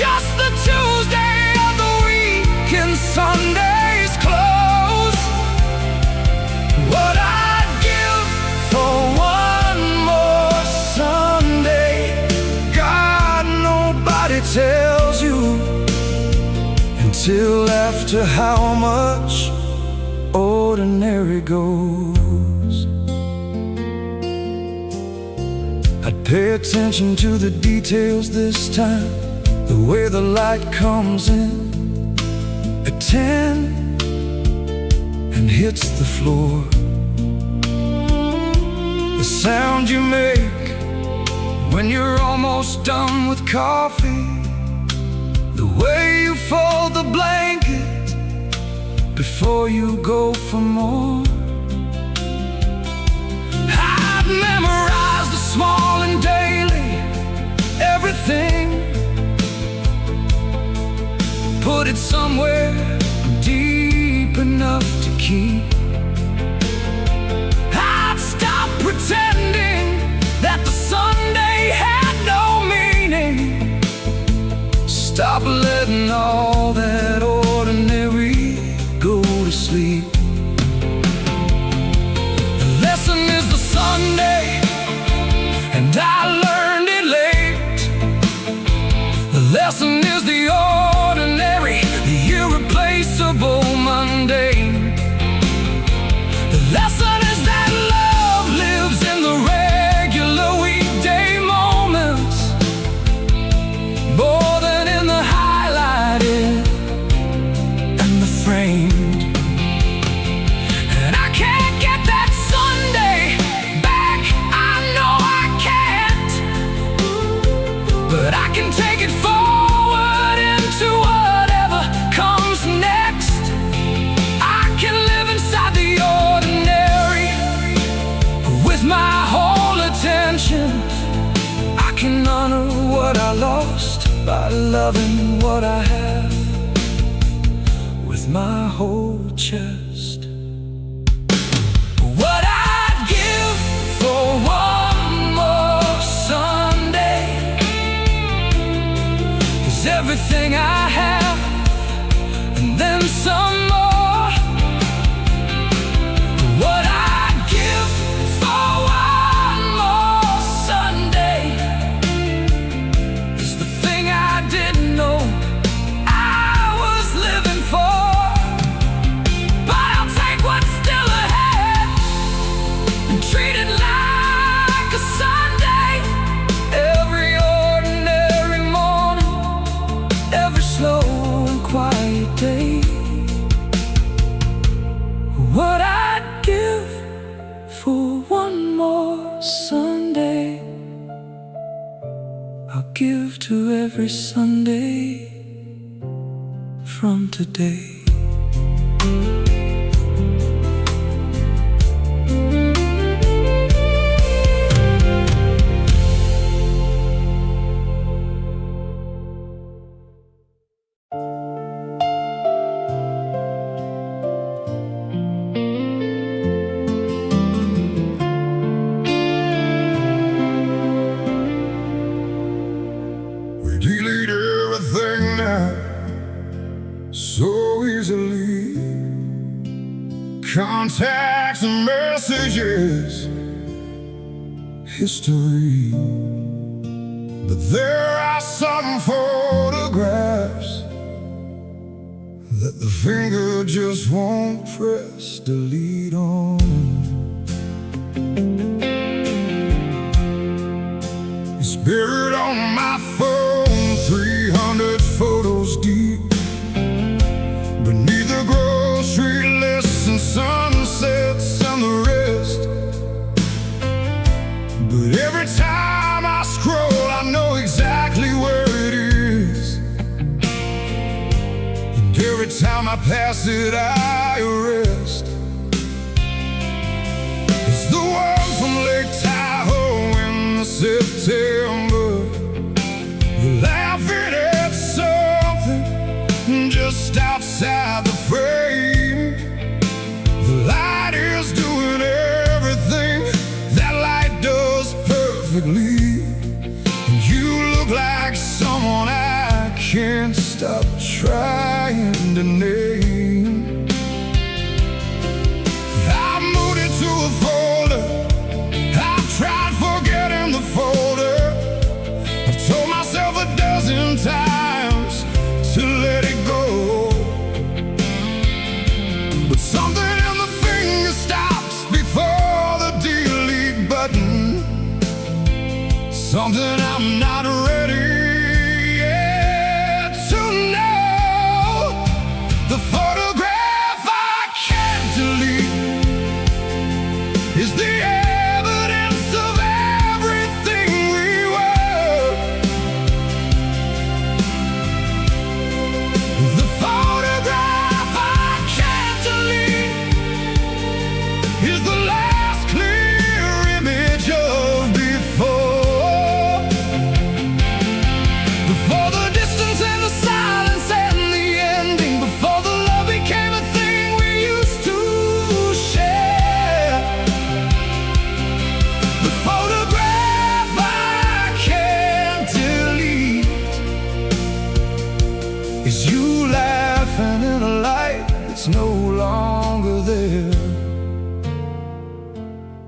just the Tuesday of the week and Sunday's close. What I'd give for one more Sunday, God, nobody tells you until after how much ordinary goes. I'd pay attention to the details this time, the way the light comes in at 10 and hits the floor, the sound you make when you're almost done with coffee, the way you fold the blanket before you go for more. I've memorized the small and daily, everything, put it somewhere deep enough to keep. I'd stop pretending that the Sunday had no meaning, stop letting all that ordinary go to sleep. The lesson is the Sunday, and I learned it late. The lesson is the ordinary, the irreplaceable mundane. The lesson is that love lives in the regular weekday moments, more than in the highlighted and the framed. And I can't get that Sunday back, I know I can't, but I can take it forward into whatever comes next. I can live inside the ordinary with my whole attention. I can honor what I lost by loving what I have with my whole chest. What I'd give for one more Sunday is everything I have and then some more. What I'd give for one more Sunday is the thing I didn't know I was living for. But I'll take what's still ahead and treat it like a Sunday. Every ordinary morning, every slow and quiet day. What I'd give for one more Sunday, I'll give to every Sunday from today. We delete everything now so easily. contacts and messages, history. But there are some photographs that the finger just won't press delete on. It's buried on my phone, 300 photos deep, beneath the grocery lists and sunsets and the rest. But every time I scroll, I know exactly where it is, and every time I pass it, I arrest. It's the one from Lake Tahoe in September. You're laughing at something just outside the frame. The light is doing everything that light does perfectly, and you look like someone I can't stop trying to name. I've moved it to a folder, I've tried forgetting the folder, I've told myself a dozen times to let it go, but something in the finger stops before the delete button. Something I'm not ready yet to know. The photograph I can't delete is the evidence of everything we were. The photograph I can't delete is the last clear image of before. Before the distance and the silence and the ending, before the love became a thing we used to share. The photograph I can't delete is you laughing in a light that's no longer there.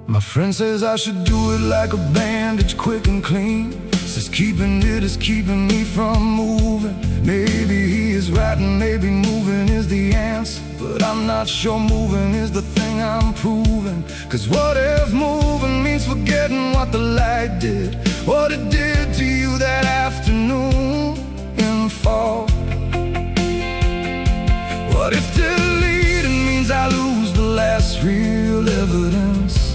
My friend says I should do it like a bandage, quick and clean. Says keeping it is keeping me from moving. Maybe he is right and maybe moving is the answer, but I'm not sure moving is the thing I'm proving. Cause what if moving means forgetting what the light did, what it did to you that afternoon in fall? What if deleting means I lose the last real evidence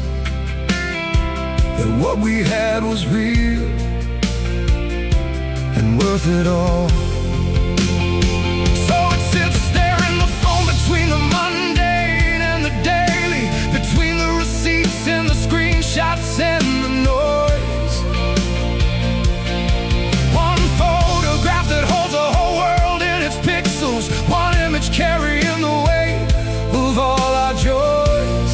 that what we had was real and worth it all? So it sits there in the phone, between the mundane and the daily, between the receipts and the screenshots and the noise. One photograph that holds a whole world in its pixels, one image carrying the weight of all our joys.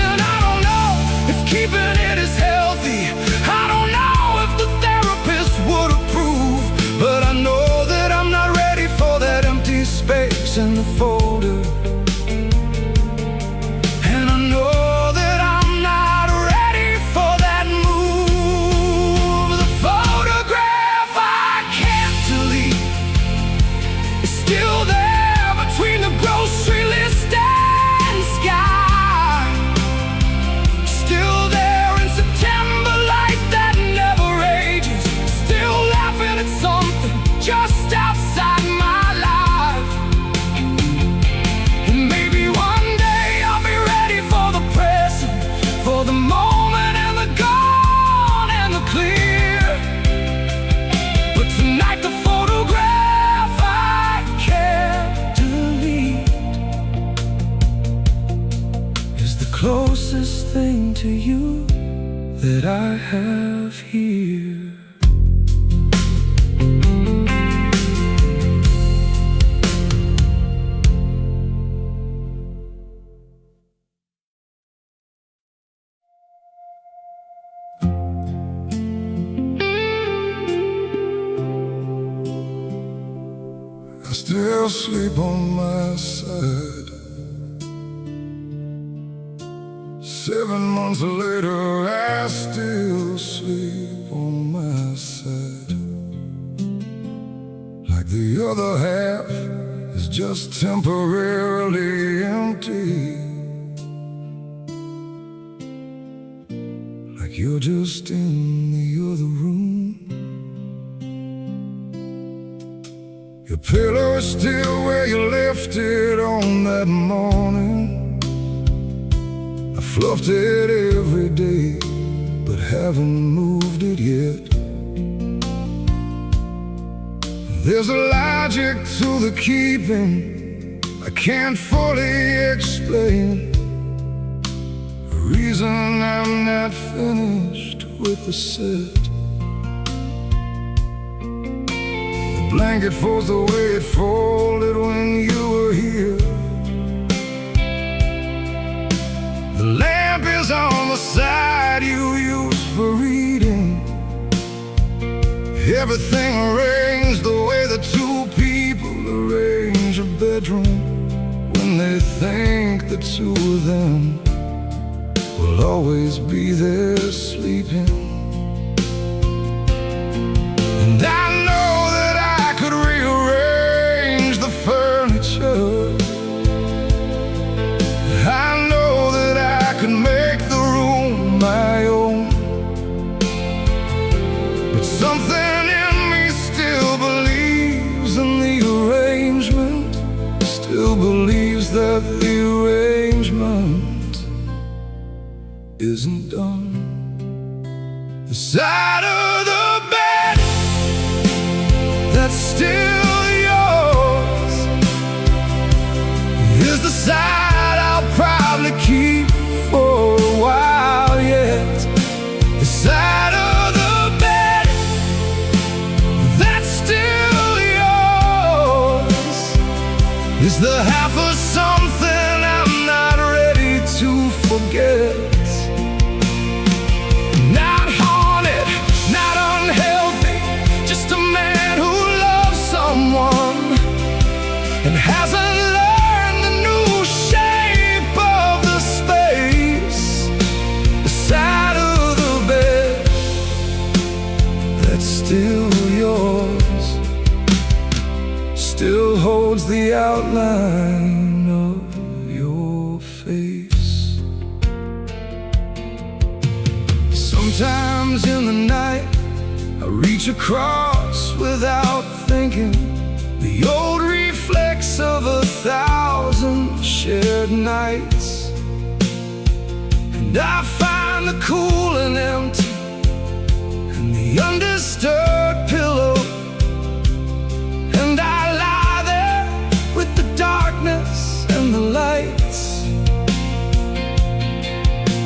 And I don't know if keeping it is healthy, I don't know if the therapist would approve, but I know that I'm not ready for that empty space in the folder. And I know that I'm not ready for that move. The photograph I can't delete is still there between the grocery list and sky. Still there in September light that never ages. Still laughing at something just outside my life. And maybe one day I'll be ready for the present, for the moment and the gone and the clear. But tonight the photograph I can't delete is the closest thing to you that I have here. I still sleep on my side. 7 months later, I still sleep on my side, like the other half is just temporarily empty, like you're just in the other room. Your pillow is still where you left it on that morning. I fluffed it every day, but haven't moved it yet. There's a logic to the keeping I can't fully explain, a reason I'm not finished with the set. The blanket folds the way it folded when you were here. The lamp is on the side you use for reading. Everything arranged the way the two people arrange a bedroom, when they think the two of them will always be there sleeping. And I know that I could rearrange the furniture. I know that I could make the room my own. But something in me still believes in the arrangement, still believes that the arrangement isn't done. The side of the bed that's still yours is the side I'll probably keep for a while yet. The side of the bed that's still yours is the half of something I'm not ready to forget. Not haunted, not unhealthy, just a man who loves someone and hasn't learned the new shape of the space. The side of the bed that's still yours still holds the outline of your face. Sometimes in the night I reach across without thinking, the old reflex of 1,000 shared nights. And I find the cool and empty and the undisturbed pillow, and I lie there with the darkness and the lights.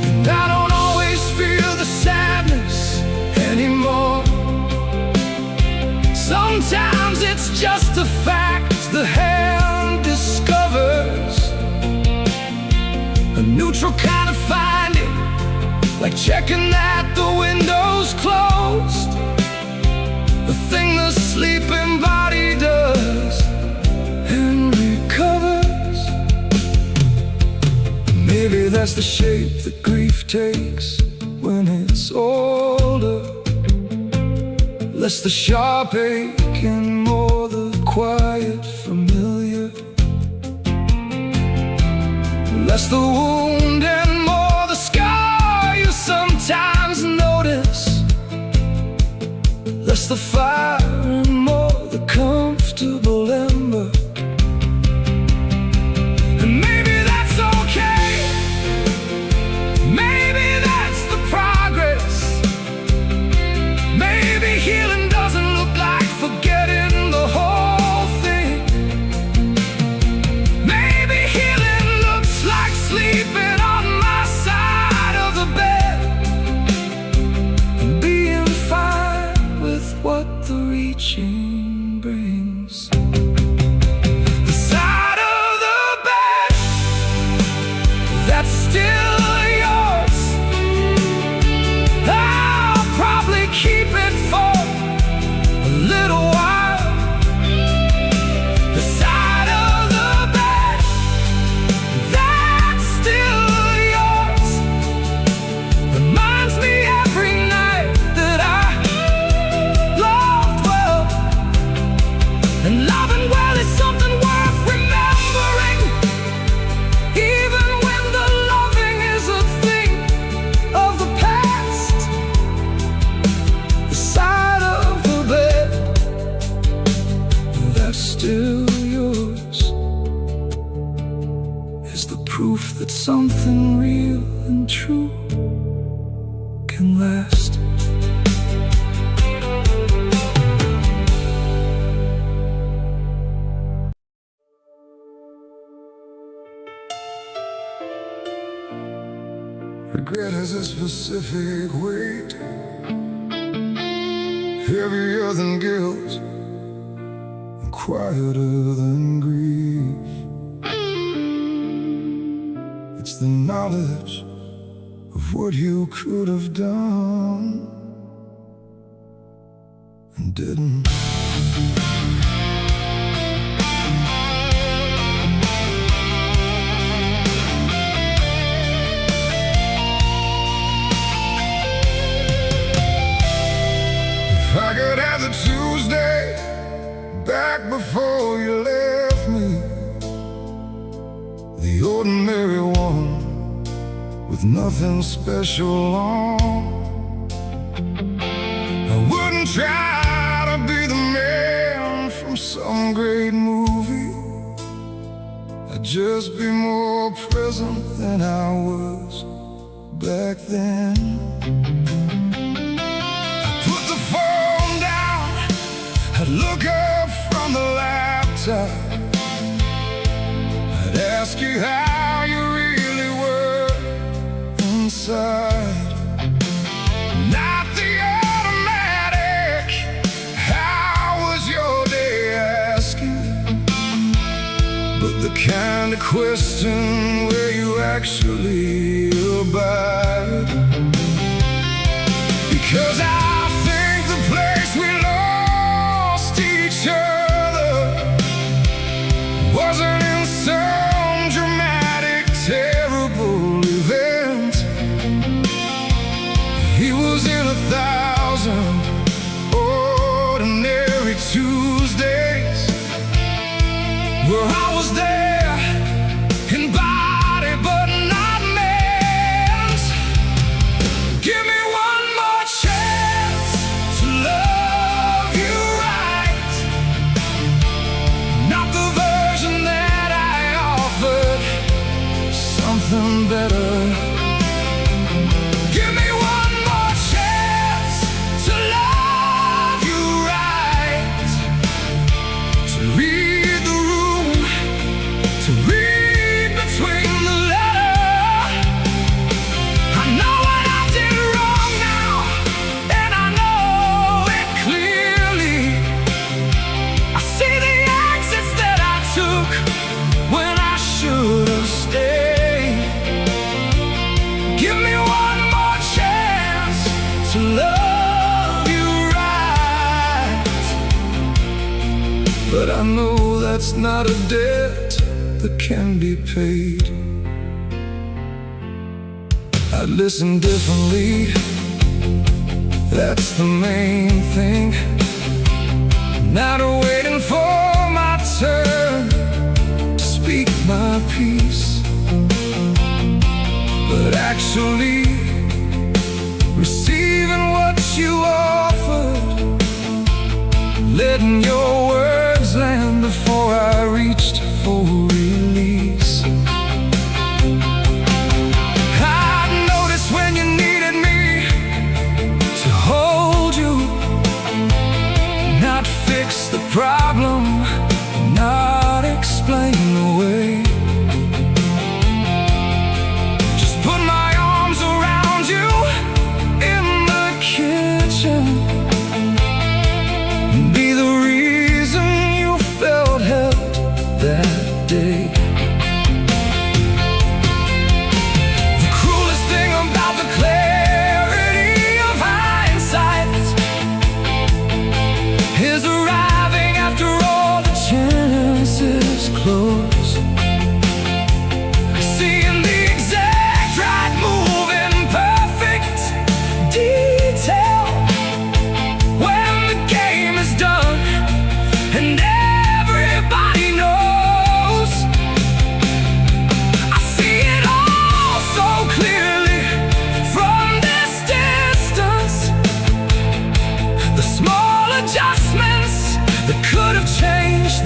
And I don't always feel the sadness anymore. Sometimes it's just a fact the hand discovers, a neutral kind of finding, like checking that the window's closed, the thing the sleeping body does and recovers. Maybe that's the shape that grief takes when it's older, less the sharp ache and more the quiet familiar, less the wound and more the scar you sometimes notice, less the fire and more the comfortable ember. And maybe that's okay, maybe that's the progress. Maybe healing doesn't look like forgetting the whole thing. Maybe healing looks like sleeping on my side of the bed and being fine with what the reaching brings. The side of the bed that's still yours, I'll probably keep it for a little while. The side of the bed that's still yours still yours is the proof that something real and true can last. Regret has a specific weight, heavier than guilt and quieter than grief. It's the knowledge of what you could have done and didn't. If I could have the Tuesday back before you left me, the ordinary one with nothing special on, I wouldn't try to be the man from some great movie. I'd just be more present than I was back then. I'd look up from the laptop, I'd ask you how you really were inside. Not the automatic, how was your day asking, but the kind of question where you actually abide. Because I think the place we wasn't in some dramatic, terrible event. He was in 1,000 ordinary Tuesdays where I was there in body but not meant. Give me one more chance to love you right, not the something better. Give me one more chance to love you right, to read the room, to read between the letters. I know what I did wrong now, and I know it clearly. I see the exits that I took when I should have stayed. To love you right, but I know that's not a debt that can be paid. I'd listen differently, that's the main thing. Not waiting for my turn to speak my piece, but actually receiving what you offered, letting your words land before I reached for release. I'd noticed when you needed me to hold you, not fix the problem, not explain away. Just put my arms around you and be the real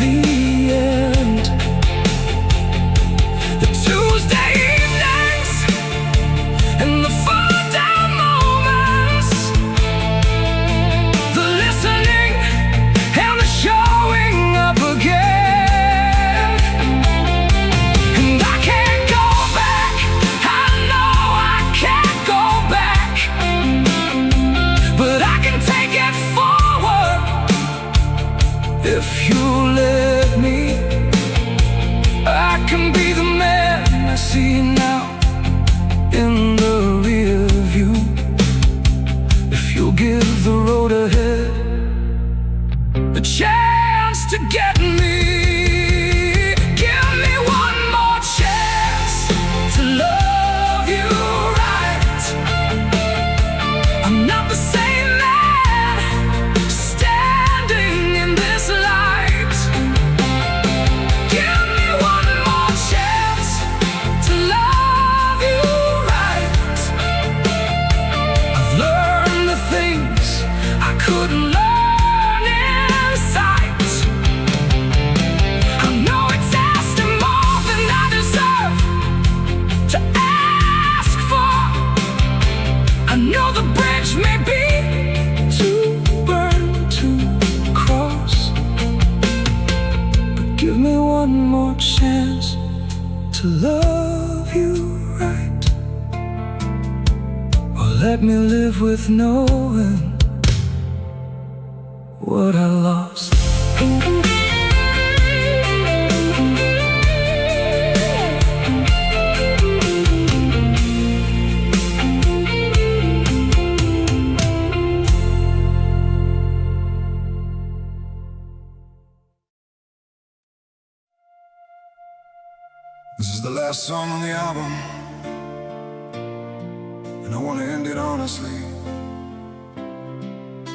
the end. The Tuesday evenings and the fall-down moments, the listening and the showing up again. And I can't go back, I know I can't go back, but I can take it forward if you let me. I can be the man I see now in the rear view, if you'll give the road ahead a chance to get me. Give me one more chance to love you right. I'm not the same man standing in this light. Give me one more chance to love you right. I've learned the things I couldn't learn in sight. I know it's asking more than I deserve to ask for. I know the bridge may be too burn to cross, but give me one more chance to love you right, or let me live with knowing what I lost. This is the last song on the album, and I want to end it honestly.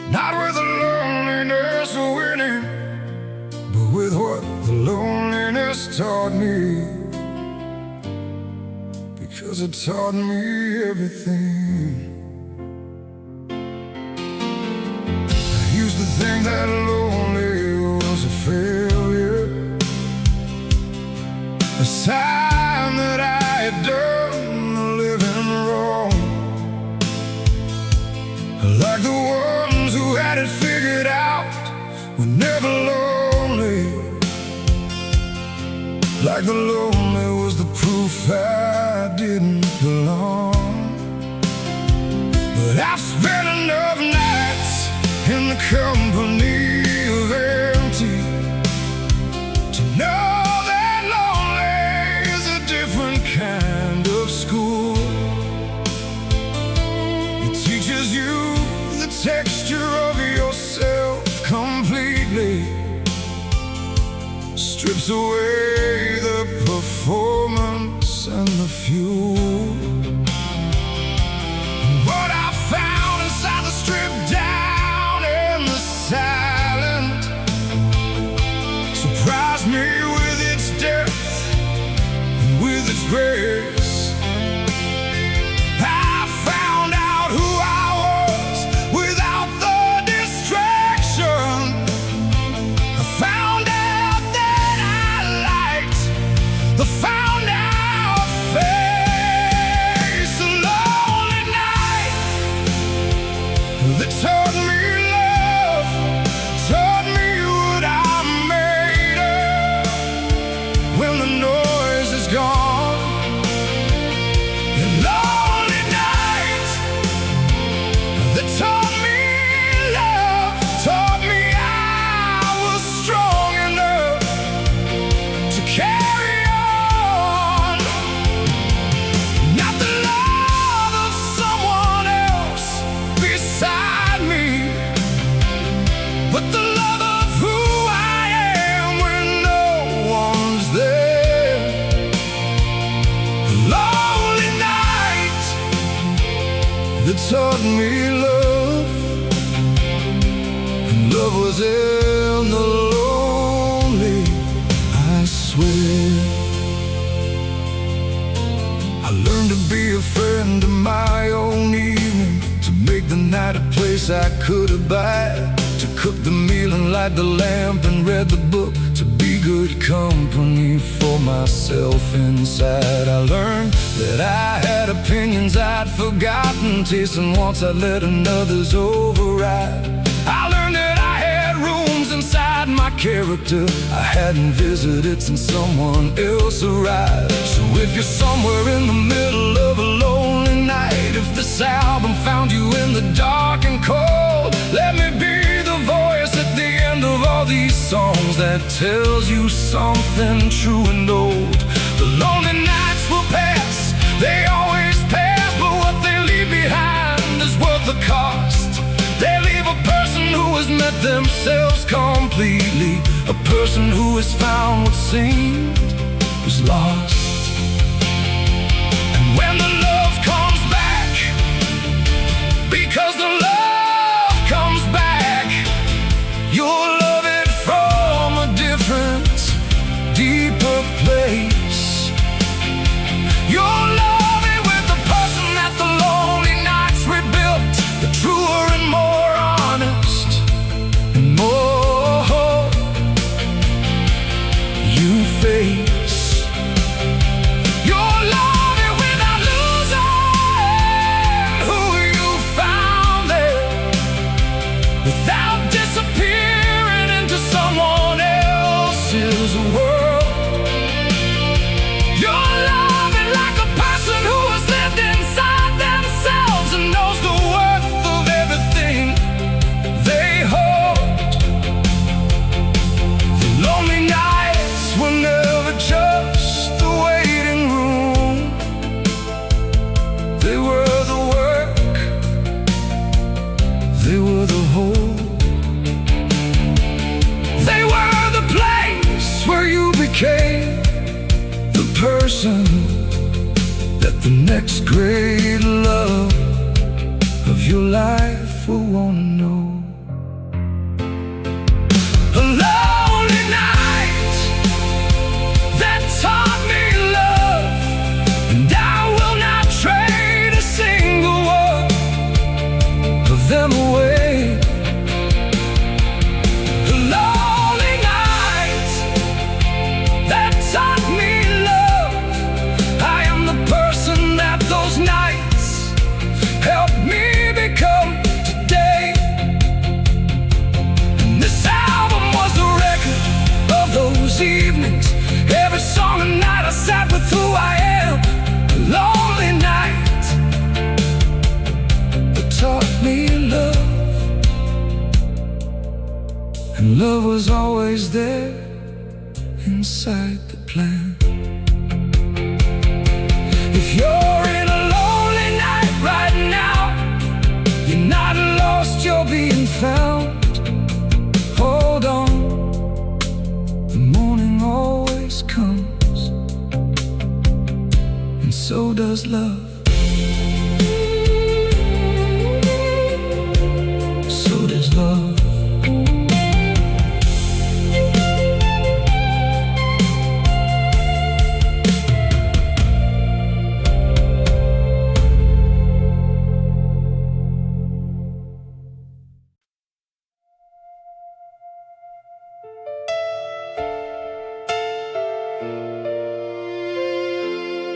Not with the loneliness of winning, but with what the loneliness taught me, because it taught me everything. I used to think that lonely was a failure, a sign that I had done a living wrong, like the ones who had it figured out were never lonely, like the lonely was the proof I didn't belong. But I've spent enough nights in the company of empty to know kind of school. It teaches you the texture of yourself completely, strips away the performance and the fuel. What I found inside the stripped down and the silent surprised me with its depth, with its grace. I found out who I was without the distraction. I found out that I liked the found out face. A lonely night that taught me love, taught me what I'm made of. When the noise is gone, that taught me love, and love was in the lonely, I swear. I learned to be a friend of my own evening, to make the night a place I could abide, to cook the meal and light the lamp and read the book, to be be good company for myself inside. I learned that I had opinions I'd forgotten, tastes and wants I'd let another's override. I learned that I had rooms inside my character I hadn't visited since someone else arrived. So if you're somewhere in the middle of a lonely night, if this album found you in the dark and cold, let me be the voice at the end of all these songs that tells you something true and old. The lonely nights will pass, they always pass, but what they leave behind is worth the cost. They leave a person who has met themselves completely, a person who has found what seemed was lost. And when the love comes back, because the love comes back, you'll love it from a different, deeper place. You'll love it with the person that the lonely nights rebuilt, the truer and more honest and more hope you face. You'll love it without losing who you found there, without disappearing into someone else's world. You'll love it like a person who has lived inside themselves and knows the worth of everything they hold. The lonely nights were never just the waiting room. They were the work, they were the whole. They were the place where you became the person that the next great love of your life will want to know. A lonely night that taught me love, and I will not trade a single one of them away. A lonely night that taught me love. I am the person that those nights helped me become today. And this album was a record of those evenings. Every song and night I sat with who I am. A lonely night that taught me love, and love was always there inside the plan. If you're in a lonely night right now, you're not lost, you're being found. Hold on, the morning always comes, and so does love. So does love.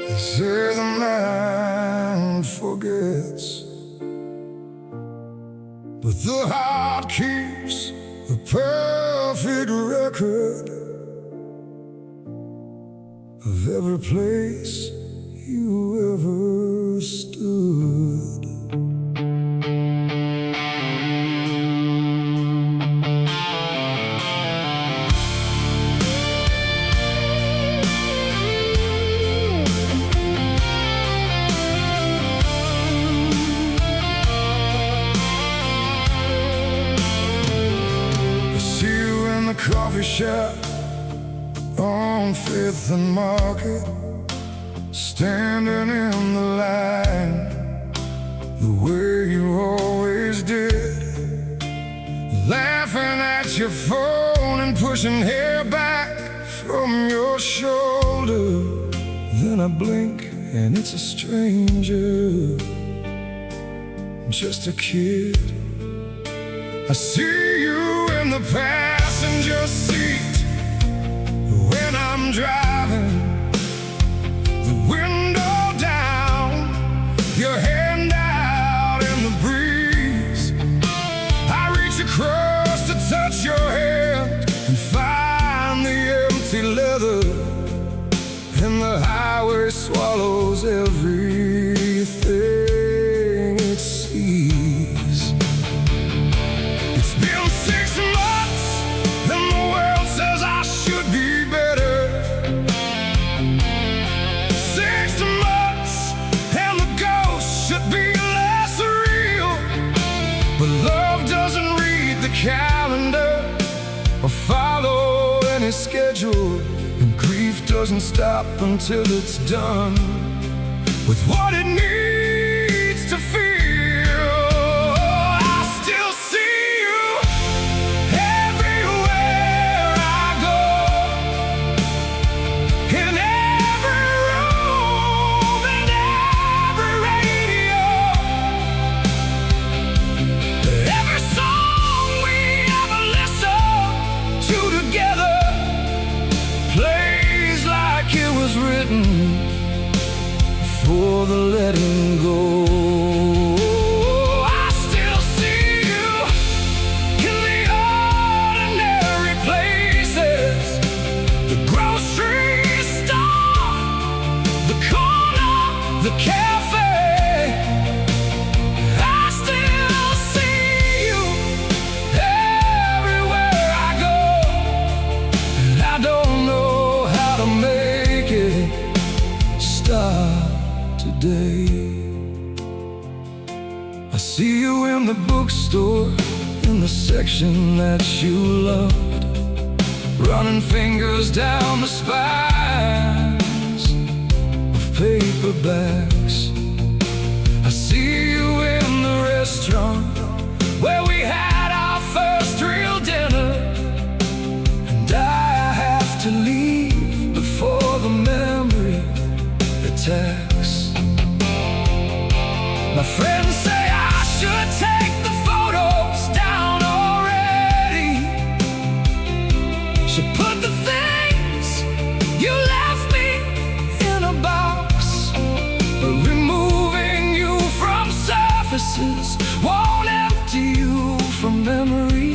They say the man forgets, but the heart keeps a perfect record of every place you ever stood. Coffee shop on Fifth and Market, standing in the line the way you always did, laughing at your phone and pushing hair back from your shoulder. Then I blink and it's a stranger, just a kid. I see you in the passenger seat, I'm driving, the window down, your hand out in the breeze. I reach across to touch your hand and find the empty leather, and the highway swallows everything it sees. It's been 6 months and the world says I should be better. 6 months and the ghost should be less real. But love doesn't read the calendar or follow any schedule, and grief doesn't stop until it's done with what it needs to feel. I still see you everywhere I go, in every room, in every radio, every song we ever listened to together plays like it was written for the letting go. I still see you in the ordinary places, the grocery store, the corner, the cafe. I still see you everywhere I go, and I don't know how to make it stop today. I see you in the bookstore, in the section that you loved, running fingers down the spines of paperbacks. I see you in the restaurant where we had our first real dinner, and I have to leave before the memory attacks. My friends say I should take the photos down already, should put the things you left me in a box, but removing you from surfaces won't empty you from memory,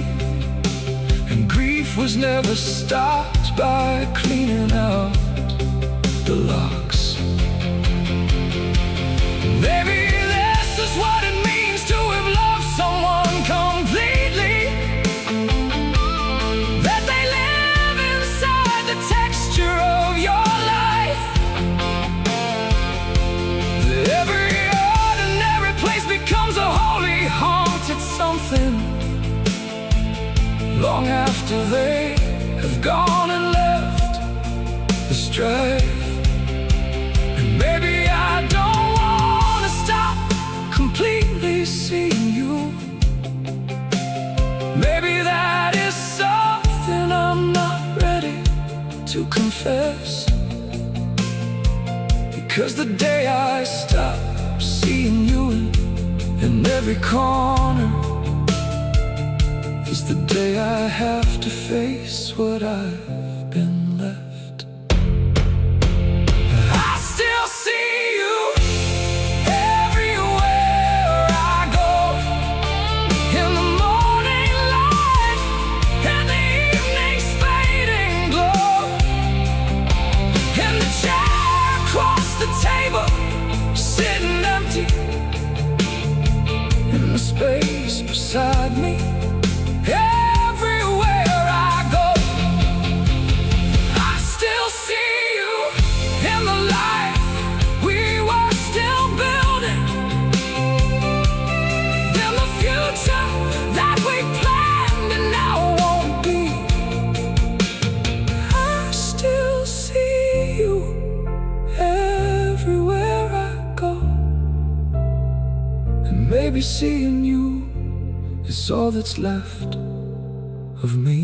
and grief was never stopped by cleaning out the locks. Maybe this is what it means to have loved someone completely, that they live inside the texture of your life, that every ordinary place becomes a holy haunted something long after they have gone and left the strife. And maybe I don't wanna stop completely seeing you. Maybe that is something I'm not ready to confess, because the day I stop seeing you in every corner is the day I have to face what I've been left. I still see you everywhere I go, in the morning light and the evening's fading glow, in the chair across the table, sitting empty, in the space beside me. Everywhere I go, I still see you in the life we were still building, in the future that we planned and now won't be. I still see you everywhere I go, and maybe seeing you is all that's left of me.